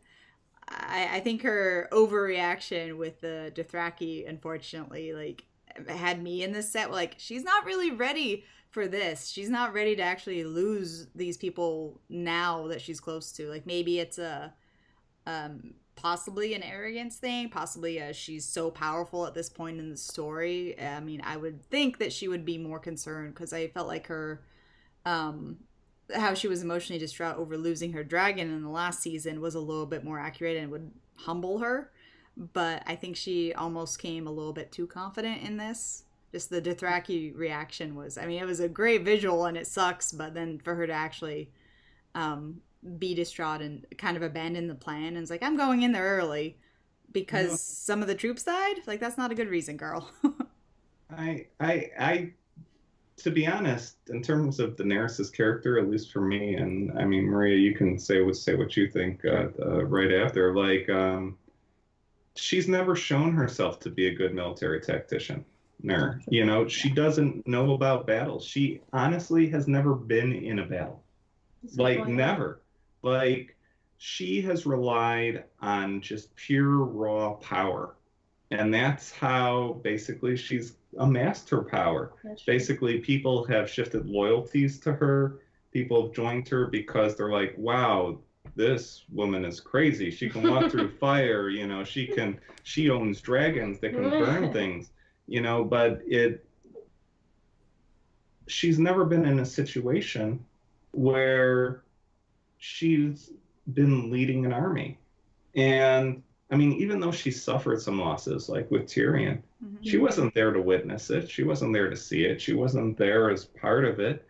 I think her overreaction with the Dothraki unfortunately like had me in this set like she's not really ready for this. She's not ready to actually lose these people now that she's close to. Like maybe it's a possibly an arrogance thing, possibly she's so powerful at this point in the story. I mean, I would think that she would be more concerned because I felt like her how she was emotionally distraught over losing her dragon in the last season was a little bit more accurate and would humble her, but I think she almost came a little bit too confident in this. Just the Dothraki reaction was, I mean, it was a great visual and it sucks, but then for her to actually be distraught and kind of abandon the plan and it's like I'm going in there early because some of the troops died, like that's not a good reason, girl. I to be honest, in terms of Daenerys' character, at least for me, and I mean Maria, you can say what you think right after. Like she's never shown herself to be a good military tactician. You know, she doesn't know about battles. She honestly has never been in a battle. Like never. Like she has relied on just pure raw power. And that's how basically she's amassed her power. Basically, people have shifted loyalties to her. People have joined her because they're like, wow, this woman is crazy. She can walk through fire, you know, she owns dragons that can burn things, you know, but she's never been in a situation where she's been leading an army. And I mean, even though she suffered some losses, like with Tyrion, she wasn't there to witness it. She wasn't there to see it. She wasn't there as part of it,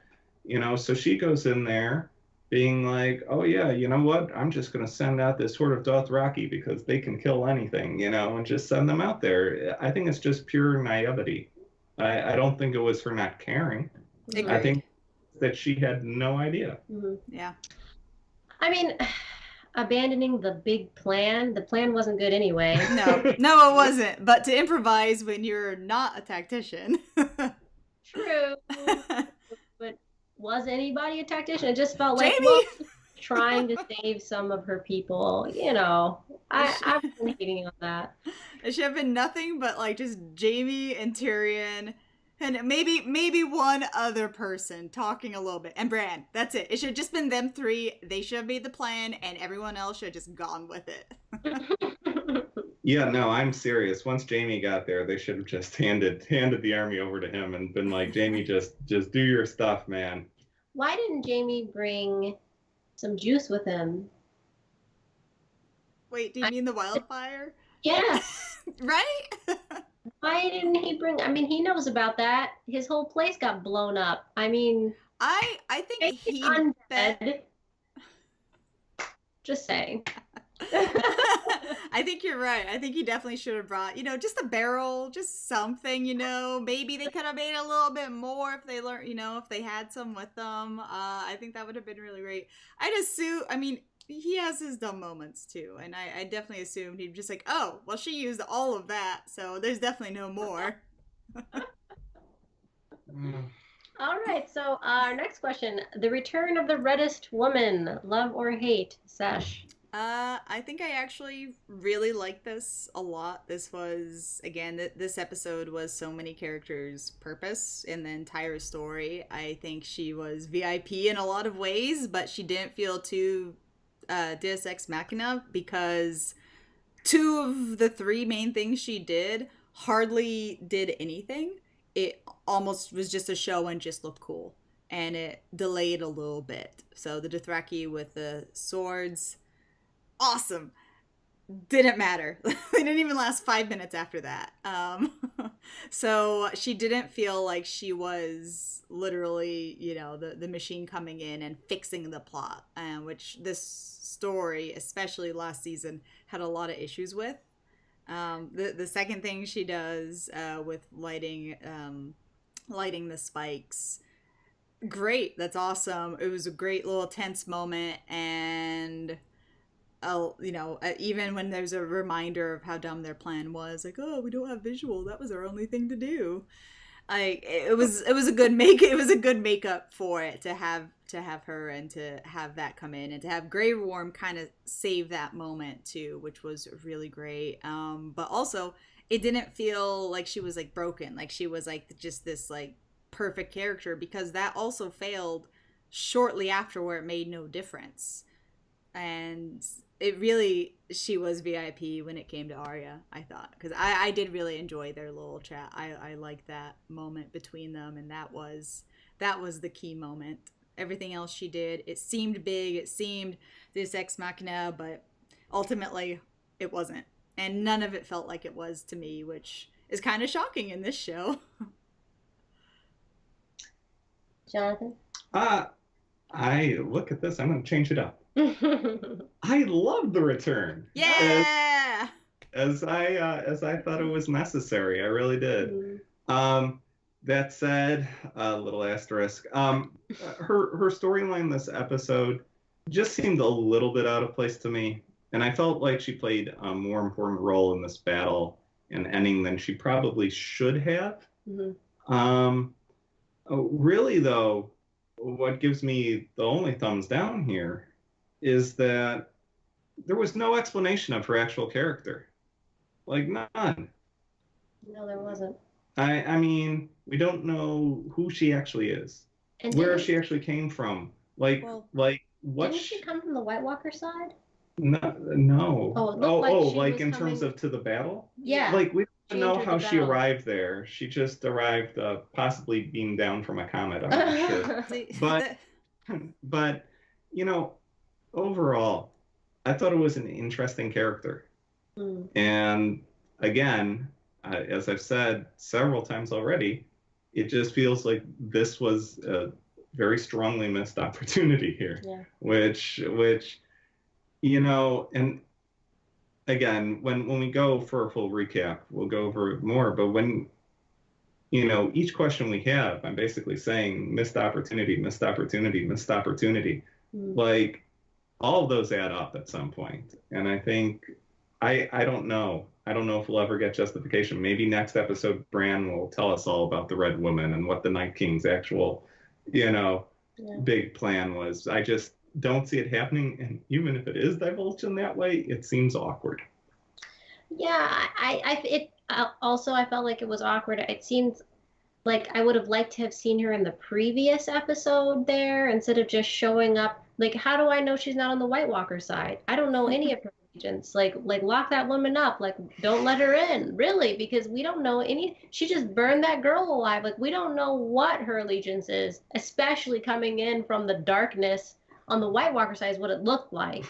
you know. So she goes in there being like, oh, yeah, you know what? I'm just going to send out this horde of Dothraki because they can kill anything, you know, and just send them out there. I think it's just pure naivety. I don't think it was her not caring. Agreed. I think that she had no idea. Yeah. I mean, abandoning the big plan, the plan wasn't good anyway. No, it wasn't. But to improvise when you're not a tactician. True. But was anybody a tactician? It just felt like trying to save some of her people. You know, I've been hating on that. It should have been nothing but like just Jaime and Tyrion and maybe one other person talking a little bit. And Bran. That's it. It should have just been them three. They should have made the plan and everyone else should have just gone with it. Yeah, no, I'm serious. Once Jaime got there, they should have just handed the army over to him and been like, Jaime, just do your stuff, man. Why didn't Jaime bring some juice with him? Wait, do you mean the wildfire? Yeah. Right? Why didn't he bring? I mean, he knows about that. His whole place got blown up. I mean, I think he undead. Just saying. I think you're right. I think he definitely should have brought, just a barrel, just something, maybe they could have made a little bit more if they learned, if they had some with them. I think that would have been really great. He has his dumb moments too. And I definitely assumed he'd just like, oh, well, she used all of that. So there's definitely no more. All right, so our next question: the return of the reddest woman, love or hate? Sesh. I think I actually really like this a lot. This was, again, this episode was so many characters' purpose in the entire story. I think she was VIP in a lot of ways, but she didn't feel too Deus Ex Machina because two of the three main things she did hardly did anything. It almost was just a show and just looked cool. And it delayed a little bit. So the Dothraki with the swords, awesome. Didn't matter. They didn't even last 5 minutes after that. So she didn't feel like she was literally, the machine coming in and fixing the plot, which this story, especially last season, had a lot of issues with. The second thing she does with lighting the spikes, great. That's awesome. It was a great little tense moment, and even when there's a reminder of how dumb their plan was, like, oh, we don't have visual. That was our only thing to do. It was a good makeup for it to have her and to have that come in and to have Grey Worm kind of save that moment too, which was really great. But also it didn't feel like she was like broken, like she was like just this like perfect character, because that also failed shortly after where it made no difference. And it really, she was VIP when it came to Arya, I thought, because I did really enjoy their little chat. I liked that moment between them, and that was the key moment. Everything else she did, it seemed big, it seemed this ex machina, but ultimately it wasn't, and none of it felt like it was to me, which is kind of shocking in this show. Jonathan? I look at this. I'm going to change it up. I love the return. Yeah. As I thought it was necessary. I really did. That said, a little asterisk. Her storyline this episode just seemed a little bit out of place to me, and I felt like she played a more important role in this battle and ending than she probably should have. Really, though, what gives me the only thumbs down here is that there was no explanation of her actual character. Like, none. No, there wasn't. I mean, we don't know who she actually is, And where she actually came from. Like what? Didn't she come from the White Walker side? No. Oh, it looked like she like was in coming... terms of to the battle? Yeah. Like, we don't know how she battle. arrived there. She just arrived, possibly being down from a comet, I'm not sure. But, overall, I thought it was an interesting character. And again, as I've said several times already, it just feels like this was a very strongly missed opportunity here. Yeah. Which, and again, when we go for a full recap, we'll go over it more. But when, each question we have, I'm basically saying missed opportunity, missed opportunity, missed opportunity. Like, all of those add up at some point. And I think, I don't know. I don't know if we'll ever get justification. Maybe next episode, Bran will tell us all about the Red Woman and what the Night King's actual, big plan was. I just don't see it happening. And even if it is divulged in that way, it seems awkward. Yeah, also, I felt like it was awkward. It seems like I would have liked to have seen her in the previous episode there instead of just showing up. Like, how do I know she's not on the White Walker side? I don't know any of her allegiance. Like lock that woman up. Like, don't let her in, really, because we don't know any. She just burned that girl alive. Like, we don't know what her allegiance is, especially coming in from the darkness on the White Walker side is what it looked like.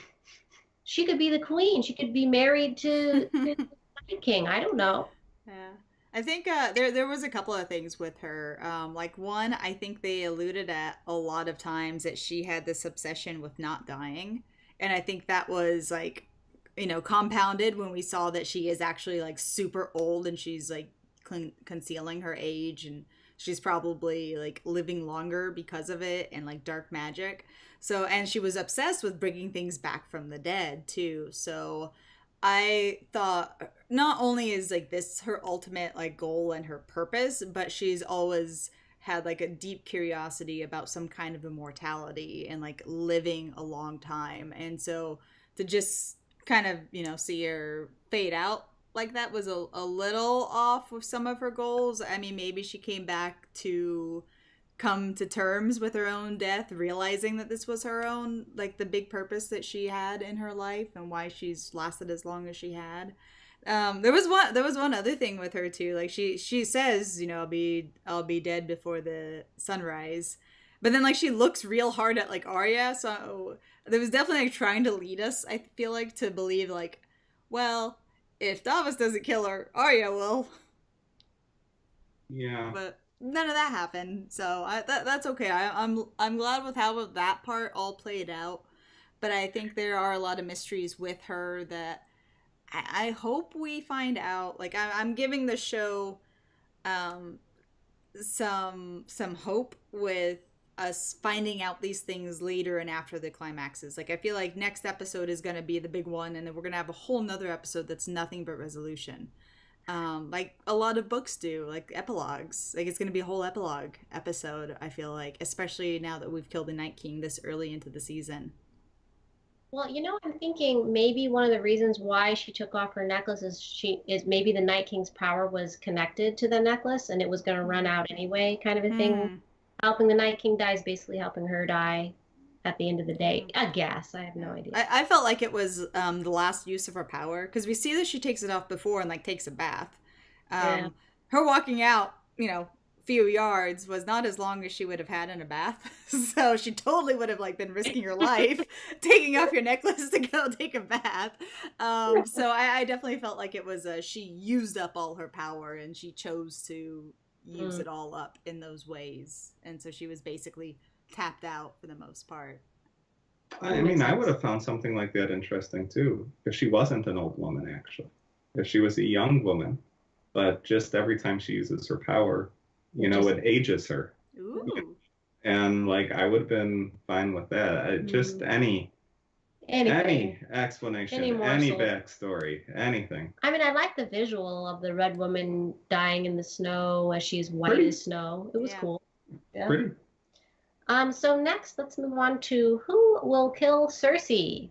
She could be the queen. She could be married to the Night King. I don't know. Yeah. I think there was a couple of things with her. Like, one, I think they alluded at a lot of times that she had this obsession with not dying. And I think that was, like, compounded when we saw that she is actually, like, super old and she's, like, concealing her age, and she's probably, like, living longer because of it and, like, dark magic. So, and she was obsessed with bringing things back from the dead, too. So I thought not only is like this her ultimate like goal and her purpose, but she's always had like a deep curiosity about some kind of immortality and like living a long time. And so to just kind of, see her fade out like that was a little off with some of her goals. I mean, maybe she came back to come to terms with her own death, realizing that this was her own, like the big purpose that she had in her life and why she's lasted as long as she had. There was one other thing with her too. Like she says, I'll be dead before the sunrise. But then like she looks real hard at like Arya, so there was definitely like trying to lead us, I feel like, to believe like, well, if Davos doesn't kill her, Arya will. Yeah. But none of that happened, so that's okay. I'm glad with how that part all played out. But I think there are a lot of mysteries with her that I hope we find out. Like I'm giving the show um, some hope with us finding out these things later and after the climaxes. Like I feel like next episode is going to be the big one, and then we're going to have a whole nother episode that's nothing but resolution. Like a lot of books do, like epilogues. Like it's going to be a whole epilogue episode, I feel like, especially now that we've killed the Night King this early into the season. Well, I'm thinking maybe one of the reasons why she took off her necklace is maybe the Night King's power was connected to the necklace and it was going to run out anyway, kind of a thing. Hmm. Helping the Night King die is basically helping her die at the end of the day. I guess. I have no idea. I felt like it was the last use of her power because we see that she takes it off before and like takes a bath. Yeah. Her walking out, few yards was not as long as she would have had in a bath. So she totally would have like been risking her life taking off your necklace to go take a bath. So I definitely felt like it was she used up all her power and she chose to use it all up in those ways. And so she was basically tapped out for the most part. I mean, I would have found something like that interesting too, if she wasn't an old woman, actually. If she was a young woman, but just every time she uses her power, it ages her. Ooh. And like, I would have been fine with that. Just any explanation, any backstory, anything. I mean, I like the visual of the red woman dying in the snow as she's white as snow. It was cool. Yeah. Pretty. So next, let's move on to who will kill Cersei?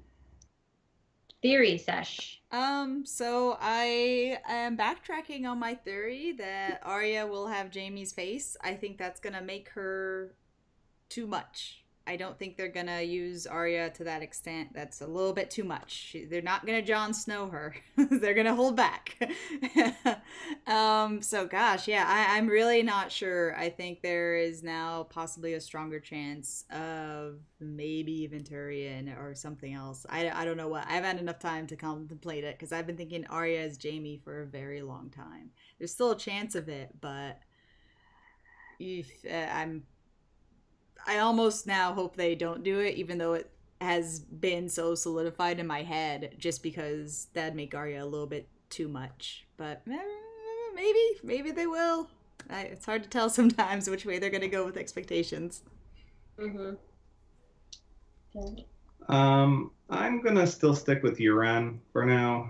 Theory sesh. So I am backtracking on my theory that Arya will have Jaime's face. I think that's gonna make her too much. I don't think they're gonna use Arya to that extent. That's a little bit too much. They're not gonna Jon Snow her. They're gonna hold back. So gosh, yeah, I'm really not sure. I think there is now possibly a stronger chance of maybe even Tyrion or something else. I don't know what. I haven't had enough time to contemplate it because I've been thinking Arya as Jaime for a very long time. There's still a chance of it, but I almost now hope they don't do it, even though it has been so solidified in my head, just because that'd make Arya a little bit too much. But maybe they will. It's hard to tell sometimes which way they're going to go with expectations. Mm-hmm. Okay. I'm gonna still stick with Euron for now.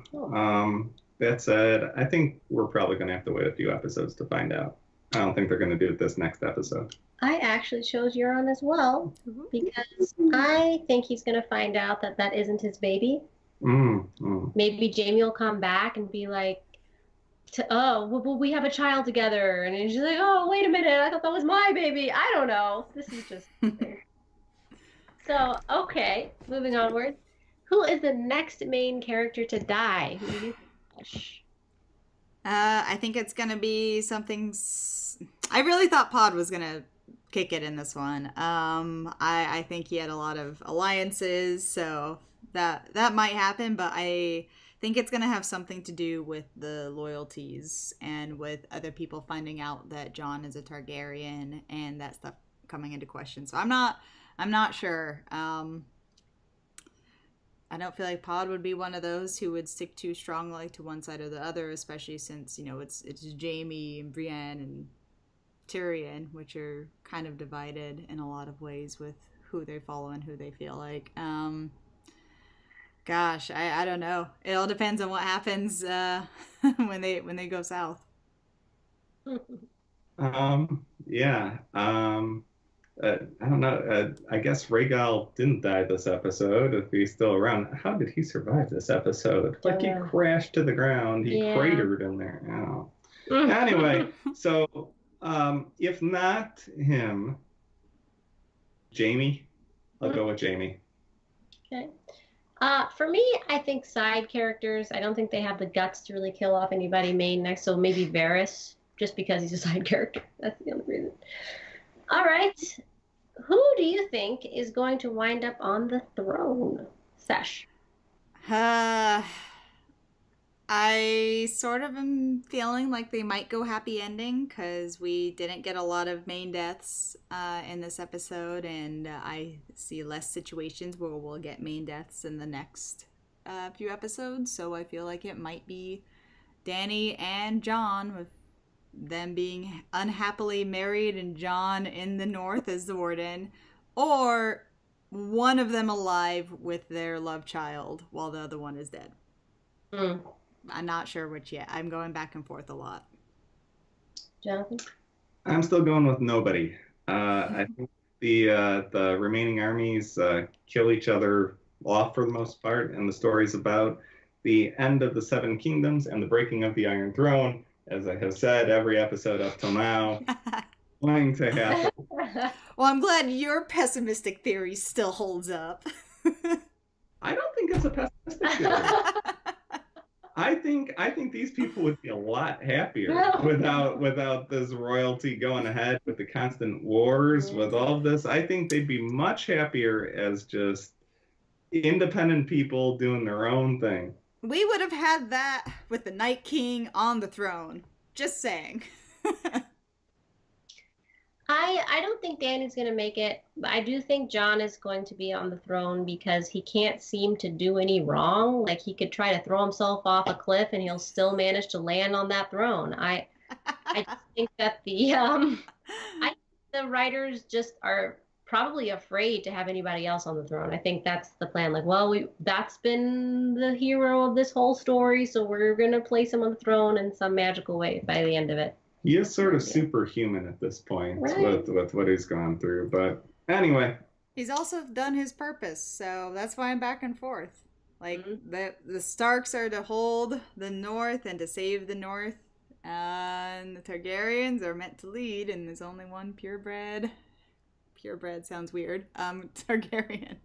That said, I think we're probably gonna have to wait a few episodes to find out. I don't think they're gonna do it this next episode. I actually chose Euron as well because I think he's going to find out that that isn't his baby. Maybe Jaime will come back and be like, well, we have a child together. And he's like, oh, wait a minute. I thought that was my baby. I don't know. This is just... So, okay. Moving onward. Who is the next main character to die? Who do you think? I think it's going to be something... I really thought Pod was going to kick it in this one. I think he had a lot of alliances, so that might happen, but I think it's gonna have something to do with the loyalties and with other people finding out that Jon is a Targaryen and that stuff coming into question. So I'm not sure. I don't feel like Pod would be one of those who would stick too strongly to one side or the other, especially since it's Jaime and Brienne and Tyrion, which are kind of divided in a lot of ways with who they follow and who they feel like. Gosh, I don't know. It all depends on what happens when they go south. Yeah. I don't know. I guess Rhaegal didn't die this episode. If he's still around, how did he survive this episode? Like Don't he know. crashed to the ground. He Yeah. cratered in there. Oh. Anyway, so if not him, Jamie, I'll go with Jamie. Okay. For me, I think side characters. I don't think they have the guts to really kill off anybody main next. So maybe Varys, just because he's a side character. That's the only reason. All right. Who do you think is going to wind up on the throne? Sesh. I sort of am feeling like they might go happy ending because we didn't get a lot of main deaths in this episode, and I see less situations where we'll get main deaths in the next few episodes. So I feel like it might be Dany and Jon, with them being unhappily married and Jon in the north as the warden, or one of them alive with their love child while the other one is dead. I'm not sure which yet. I'm going back and forth a lot. Jonathan? I'm still going with nobody. I think the remaining armies kill each other off for the most part, and the story's about the end of the Seven Kingdoms and the breaking of the Iron Throne, as I have said every episode up till now. Going to happen. Well, I'm glad your pessimistic theory still holds up. I don't think it's a pessimistic theory. I think these people would be a lot happier without this royalty going ahead with the constant wars, with all of this. I think they'd be much happier as just independent people doing their own thing. We would have had that with the Night King on the throne. Just saying. I don't think Dany's going to make it, but I do think Jon is going to be on the throne because he can't seem to do any wrong. Like, he could try to throw himself off a cliff and he'll still manage to land on that throne. I just think that the writers just are probably afraid to have anybody else on the throne. I think that's the plan. Like, well, that's been the hero of this whole story, so we're going to place him on the throne in some magical way by the end of it. He is sort of superhuman at this point, right, with what he's gone through. But anyway. He's also done his purpose, so that's why I'm back and forth. Like, the Starks are to hold the North and to save the North. And the Targaryens are meant to lead, and there's only one purebred. Purebred sounds weird. Targaryen.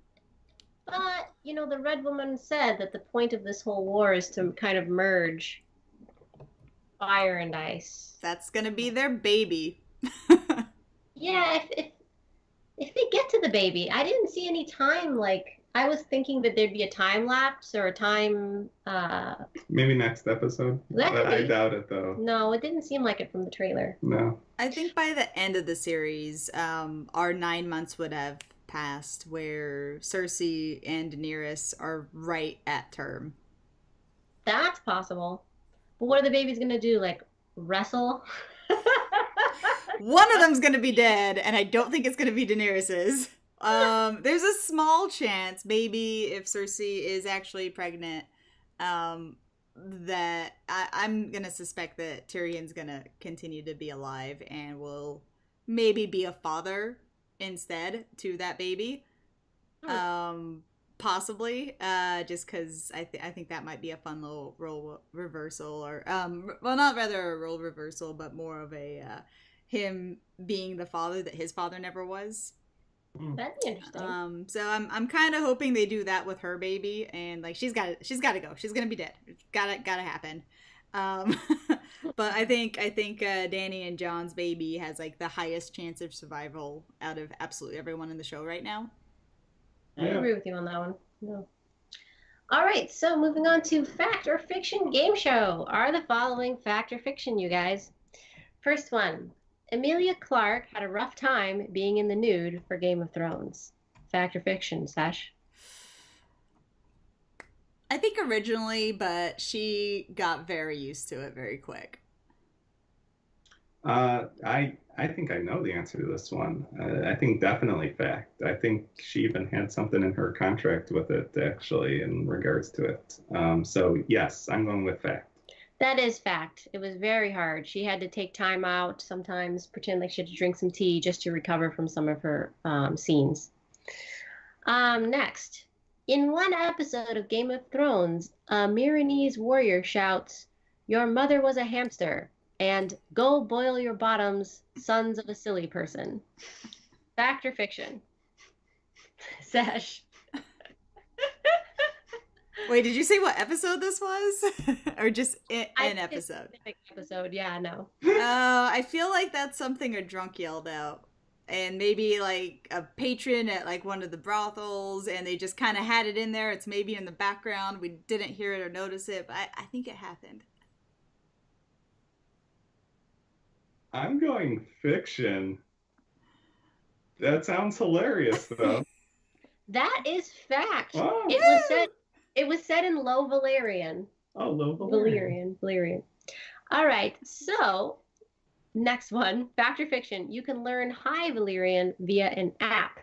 But, the Red Woman said that the point of this whole war is to kind of merge fire and ice. That's gonna be their baby. Yeah, if they get to the baby, I didn't see any time. Like, I was thinking that there'd be a time lapse or a time. Maybe next episode. But I doubt it, though. No, it didn't seem like it from the trailer. No. I think by the end of the series, our 9 months would have passed, where Cersei and Daenerys are right at term. That's possible. But what are the babies gonna do? Like, wrestle? One of them's gonna be dead, and I don't think it's gonna be Daenerys's. There's a small chance, maybe if Cersei is actually pregnant, that I'm gonna suspect that Tyrion's gonna continue to be alive and will maybe be a father instead to that baby. Possibly, just because I think that might be a fun little role reversal, or well, not rather a role reversal, but more of a him being the father that his father never was. That'd be interesting. So I'm kind of hoping they do that with her baby, and like she's got to go. She's gonna be dead. Gotta happen. But I think Dany and Jon's baby has like the highest chance of survival out of absolutely everyone in the show right now. I agree with you on that one. No. All right, so moving on to fact or fiction game show. Are the following fact or fiction, you guys? First one, Emilia Clarke had a rough time being in the nude for Game of Thrones. Fact or fiction, Sash? I think originally, but she got very used to it very quick. I think I know the answer to this one. I think definitely fact. I think she even had something in her contract with it, actually, in regards to it. So yes, I'm going with fact. That is fact. It was very hard. She had to take time out, sometimes pretend like she had to drink some tea just to recover from some of her scenes. Next, in one episode of Game of Thrones, a Myronese warrior shouts, "Your mother was a hamster," and "Go boil your bottoms, sons of a silly person." Fact or fiction? Sesh. Wait, did you say what episode this was? Or just an episode? Specific episode, yeah, no. I feel like that's something a drunk yelled out. And maybe like a patron at like one of the brothels, and they just kind of had it in there. It's maybe in the background. We didn't hear it or notice it, but I think it happened. I'm going fiction. That sounds hilarious, though. That is fact. Oh. It was said in Low Valyrian. Oh, Low Valyrian. Valyrian. All right, so next one, fact or fiction? You can learn High Valyrian via an app.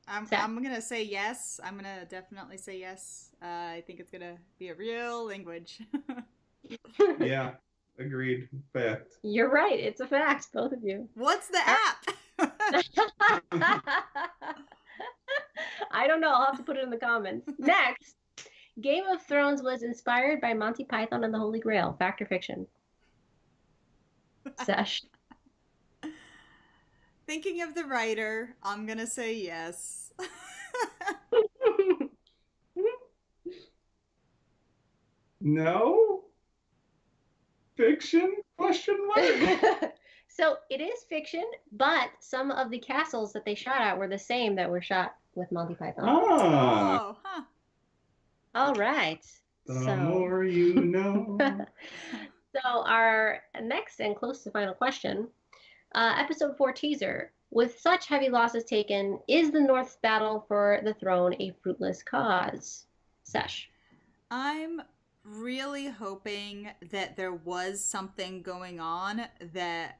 I'm gonna say yes. I'm gonna definitely say yes. I think it's gonna be a real language. Yeah, agreed. Fact. You're right. It's a fact, both of you. What's the app? I don't know. I'll have to put it in the comments. Next, Game of Thrones was inspired by Monty Python and the Holy Grail. Fact or fiction? Sesh. Thinking of the writer, I'm gonna say yes. No? Fiction? Question mark? So it is fiction, but some of the castles that they shot at were the same that were shot with Monty Python. Ah. Oh, huh. All right. The more you know. So our next and close to final question, episode 4 teaser. With such heavy losses taken, is the North's battle for the throne a fruitless cause? Sesh. I'm really hoping that there was something going on that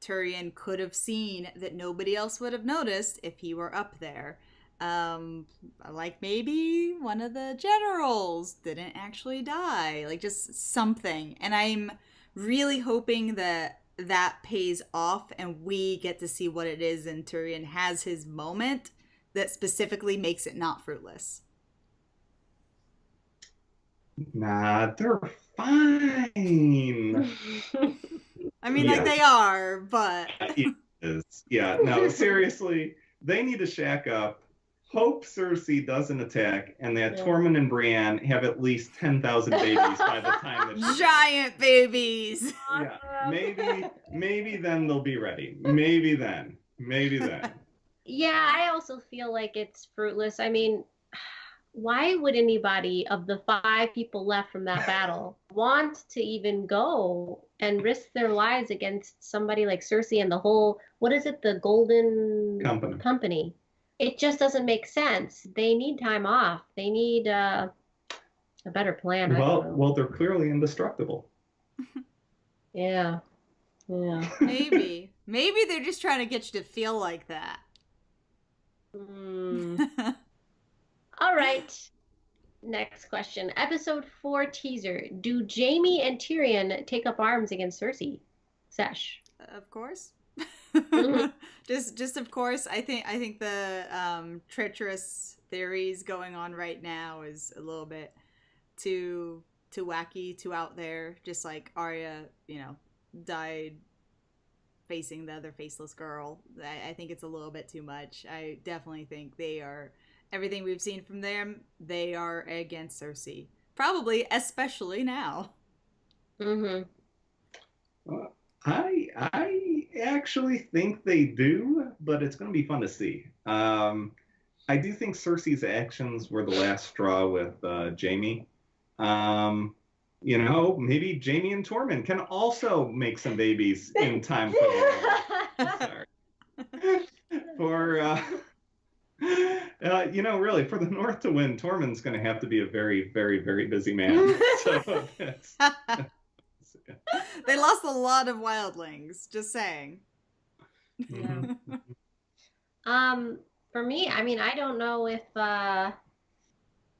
Tyrion could have seen that nobody else would have noticed if he were up there. Like maybe one of the generals didn't actually die, like just something. And I'm really hoping that pays off and we get to see what it is, and Tyrion has his moment that specifically makes it not fruitless. Nah, they're fine. I mean, like they are, but it is. Yeah, no, seriously, they need to shack up. Hope Cersei doesn't attack, and that Tormund and Brienne have at least 10,000 babies by the time that giant babies. Yeah, maybe then they'll be ready. Maybe then. Yeah, I also feel like it's fruitless. I mean, why would anybody of the 5 people left from that battle want to even go and risk their lives against somebody like Cersei and the whole, what is it, the Golden Company? It just doesn't make sense. They need time off. They need a better plan. Well, they're clearly indestructible. Yeah. Maybe they're just trying to get you to feel like that. All right. Next question. Episode 4 teaser. Do Jaime and Tyrion take up arms against Cersei? Sesh. Of course. just of course. I think the treacherous theories going on right now is a little bit too wacky, too out there. Just like Arya, died facing the other faceless girl. I think it's a little bit too much. I definitely think they are, everything we've seen from them, they are against Cersei. Probably, especially now. I actually think they do, but it's going to be fun to see. I do think Cersei's actions were the last straw with Jaime. Maybe Jaime and Tormund can also make some babies in time really, for the North to win, Tormund's going to have to be a very, very, very busy man. So they lost a lot of wildlings, just saying. Yeah. For me, I mean, I don't know if I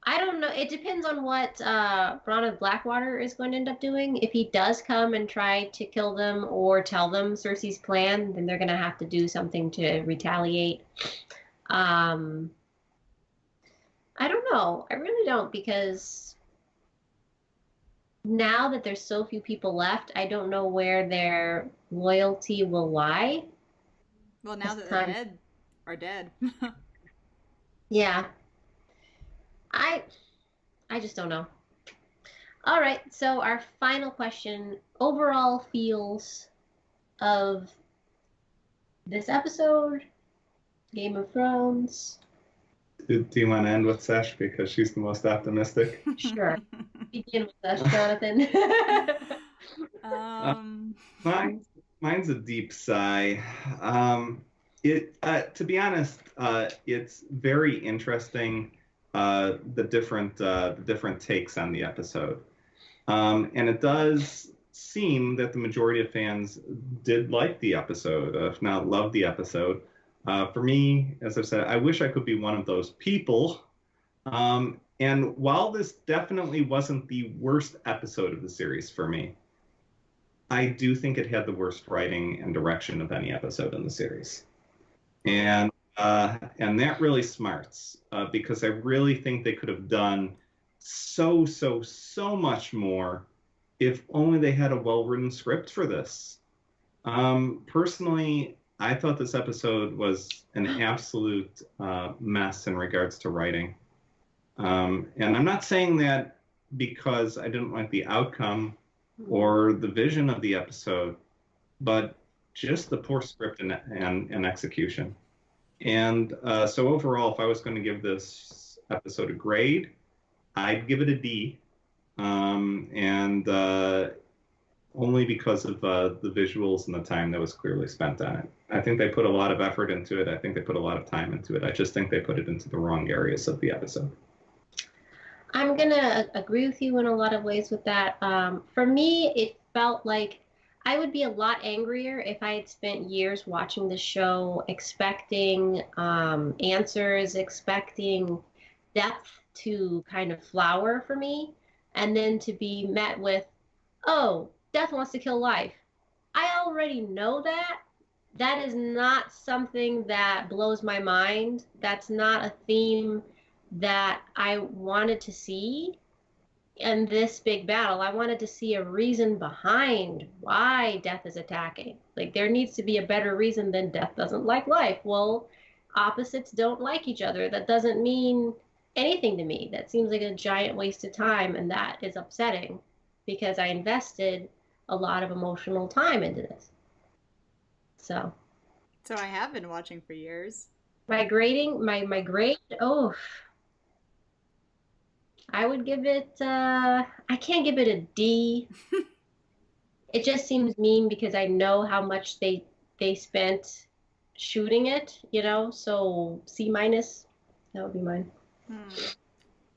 I don't know. It depends on what Bronn of Blackwater is going to end up doing. If he does come and try to kill them or tell them Cersei's plan, then they're going to have to do something to retaliate. Um, I don't know. I really don't, because now that there's so few people left, I don't know where their loyalty will lie. Well, now that the dead are dead. Yeah. I I just don't know. All right, so our final question, overall feels of this episode, Game of Thrones. Do you want to end with Sesh because she's the most optimistic? Sure. Begin with us, Jonathan. Mine's a deep sigh. To be honest, it's very interesting, the different takes on the episode, and it does seem that the majority of fans did like the episode, if not love the episode. For me, as I've said, I wish I could be one of those people. And while this definitely wasn't the worst episode of the series for me, I do think it had the worst writing and direction of any episode in the series. And that really smarts, because I really think they could have done so much more if only they had a well-written script for this. Personally, I thought this episode was an absolute mess in regards to writing. And I'm not saying that because I didn't like the outcome or the vision of the episode, but just the poor script and execution. And so overall, if I was going to give this episode a grade, I'd give it a D. And only because of the visuals and the time that was clearly spent on it. I think they put a lot of effort into it. I think they put a lot of time into it. I just think they put it into the wrong areas of the episode. I'm going to agree with you in a lot of ways with that. For me, it felt like I would be a lot angrier if I had spent years watching the show expecting answers, expecting depth to kind of flower for me, and then to be met with, oh, death wants to kill life. I already know that. That is not something that blows my mind. That's not a theme that I wanted to see in this big battle. I wanted to see a reason behind why death is attacking. Like, there needs to be a better reason than death doesn't like life. Well, opposites don't like each other. That doesn't mean anything to me. That seems like a giant waste of time, and that is upsetting because I invested a lot of emotional time into this. So I have been watching for years. My grading, my grade, oh, I would give it, I can't give it a D. It just seems mean because I know how much they spent shooting it, so C-, that would be mine.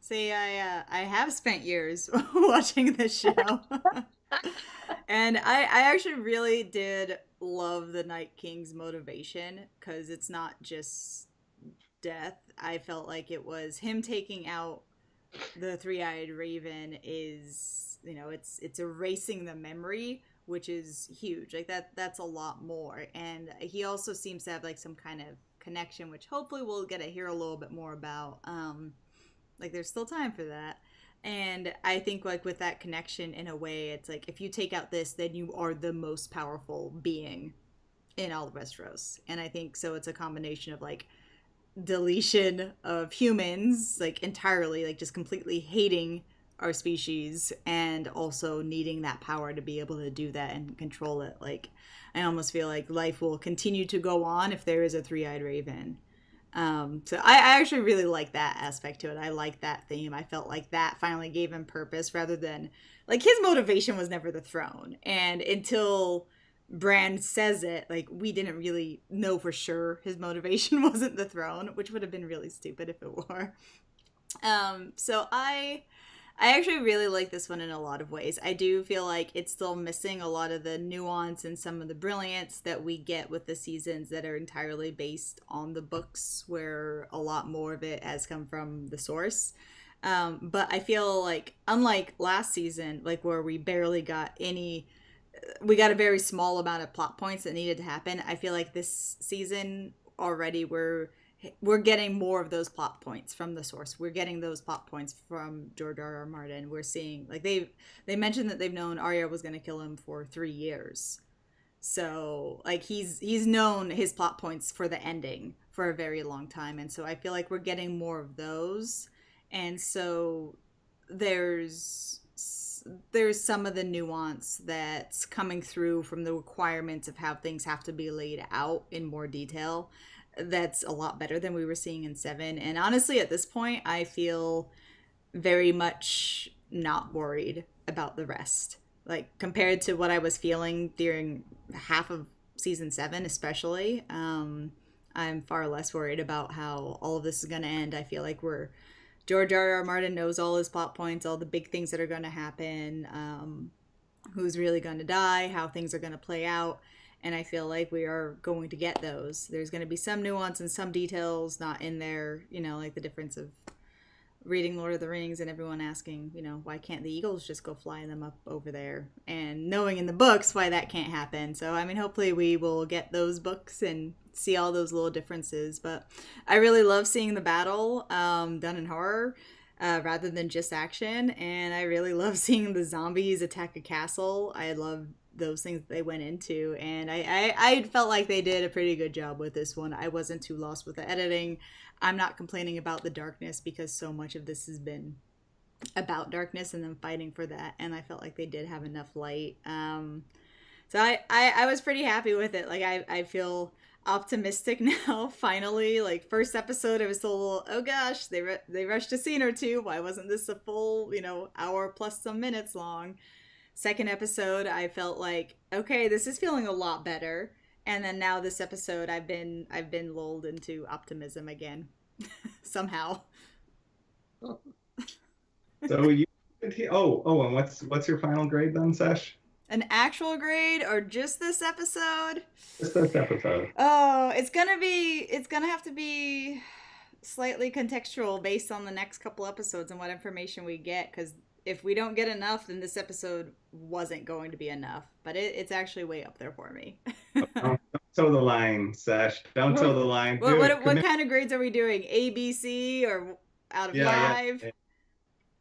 See, I have spent years watching this show. And I actually really did love the Night King's motivation, because it's not just death. I felt like it was him taking out the three-eyed raven is, it's erasing the memory, which is huge. Like that's a lot more. And he also seems to have like some kind of connection, which hopefully we'll get to hear a little bit more about. Like there's still time for that. And I think like with that connection, in a way, it's like if you take out this, then you are the most powerful being in all of Westeros. And I think so it's a combination of like deletion of humans, like entirely, like just completely hating our species, and also needing that power to be able to do that and control it. Like I almost feel like life will continue to go on if there is a three-eyed raven. So I actually really like that aspect to it. I like that theme. I felt like that finally gave him purpose, rather than like his motivation was never the throne. And until Bran says it, like we didn't really know for sure his motivation wasn't the throne, which would have been really stupid if it were. So I actually really like this one in a lot of ways. I do feel like it's still missing a lot of the nuance and some of the brilliance that we get with the seasons that are entirely based on the books, where a lot more of it has come from the source. But I feel like, unlike last season, like where we barely got any, we got a very small amount of plot points that needed to happen. I feel like this season already we're getting more of those plot points from the source. We're getting those plot points from George R. R. Martin. We're seeing, like, they mentioned that they've known Arya was going to kill him for 3 years. So like he's known his plot points for the ending for a very long time, and so I feel like we're getting more of those. And so there's there's some of the nuance that's coming through from the requirements of how things have to be laid out in more detail. That's a lot better than we were seeing in 7. And honestly, at this point, I feel very much not worried about the rest. Like, compared to what I was feeling during half of season 7, especially, I'm far less worried about how all of this is going to end. I feel like George R. R. Martin knows all his plot points, all the big things that are going to happen, who's really going to die, how things are going to play out. And I feel like we are going to get those. There's going to be some nuance and some details not in there, like the difference of reading Lord of the Rings and everyone asking, why can't the eagles just go fly them up over there? And knowing in the books why that can't happen. So, I mean, hopefully we will get those books and see all those little differences. But I really love seeing the battle done in horror rather than just action. And I really love seeing the zombies attack a castle. I love those things that they went into, and I felt like they did a pretty good job with this one. I wasn't too lost with the editing. I'm not complaining about the darkness because so much of this has been about darkness and them fighting for that, and I felt like they did have enough light. So I was pretty happy with it. Like I feel optimistic now. Finally, like first episode, I was still a little, oh gosh, they rushed a scene or two. Why wasn't this a full hour plus some minutes long? Second episode, I felt like, okay, this is feeling a lot better. And then now this episode, I've been lulled into optimism again, somehow. So you, and what's your final grade then, Sesh? An actual grade or just this episode? Just this episode. Oh, it's gonna have to be slightly contextual based on the next couple episodes and what information we get, because if we don't get enough, then this episode wasn't going to be enough. But it's actually way up there for me. Don't toe the line, Sesh. Don't toe the line. What kind of grades are we doing? A, B, C, or out of 5? Yeah.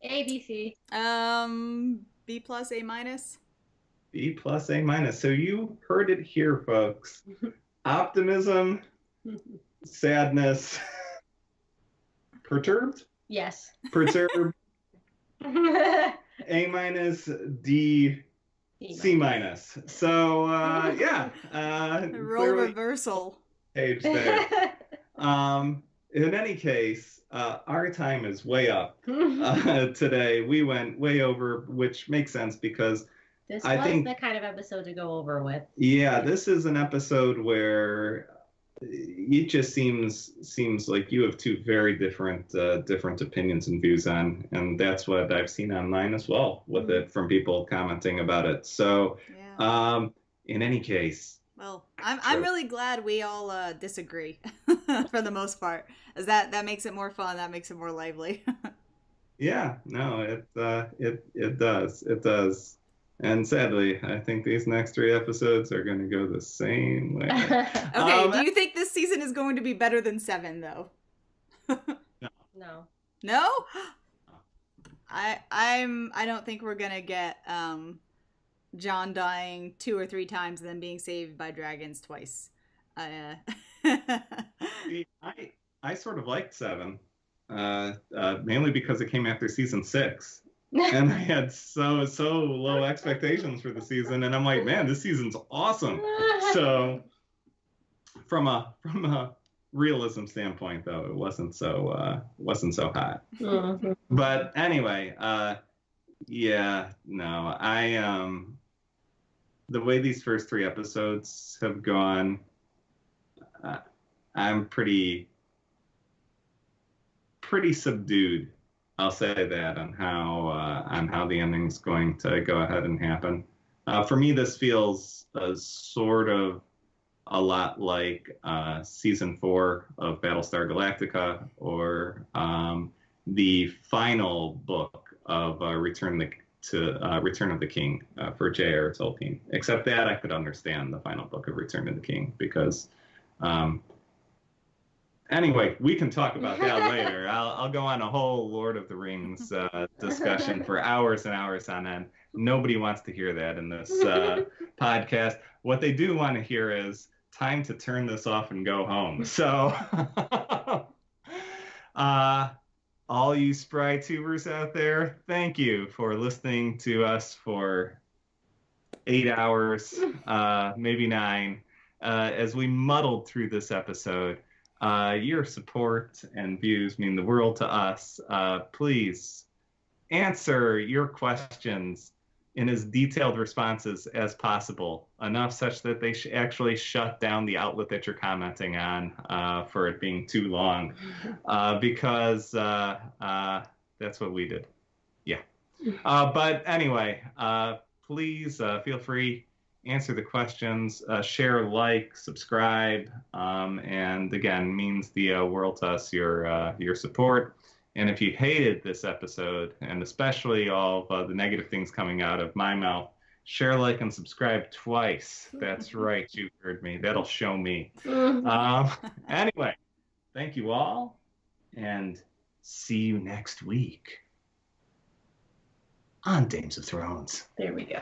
A, B, C. B plus, A minus. B plus, A minus. So you heard it here, folks. Optimism, sadness, perturbed. Yes. Perturbed. A minus, D, C minus. So yeah, role reversal. Page there. In any case, our time is way up today. We went way over, which makes sense because I think the kind of episode to go over with. Yeah, this is an episode where it just seems like you have two very different opinions and views on, and that's what I've seen online as well with it from people commenting about it. So, yeah. In any case, well, I'm really glad we all disagree for the most part, as that makes it more fun. That makes it more lively. Yeah, no, it does. And sadly, I think these next 3 episodes are going to go the same way. Okay, do you think this season is going to be better than 7, though? No. No? I don't think we're going to get Jon dying 2 or 3 times and then being saved by dragons twice. I sort of liked 7, mainly because it came after season 6. And I had so low expectations for the season, and I'm like, man, this season's awesome. So from a realism standpoint, though, it wasn't so hot. Mm-hmm. But anyway, yeah, no, the way these first 3 episodes have gone, I'm pretty subdued. I'll say that on how the ending's going to go ahead and happen. For me, this feels sort of a lot like season 4 of Battlestar Galactica, or the final book of Return of the King for J.R.R. Tolkien. Except that I could understand the final book of Return of the King because, anyway, we can talk about that later. I'll go on a whole Lord of the Rings discussion for hours and hours on end. Nobody wants to hear that in this podcast. What they do want to hear is time to turn this off and go home. So, all you spry tubers out there, thank you for listening to us for 8 hours, maybe 9, as we muddled through this episode. Your support and views mean the world to us. Please answer your questions in as detailed responses as possible, enough such that they actually shut down the outlet that you're commenting on for it being too long, because that's what we did. Yeah. But anyway, please feel free, answer the questions, share, like, subscribe, and again, means the world to us, your support. And if you hated this episode, and especially all of the negative things coming out of my mouth, share, like, and subscribe twice. That's right, you heard me. That'll show me. Anyway, thank you all, and see you next week on Dames of Thrones. There we go.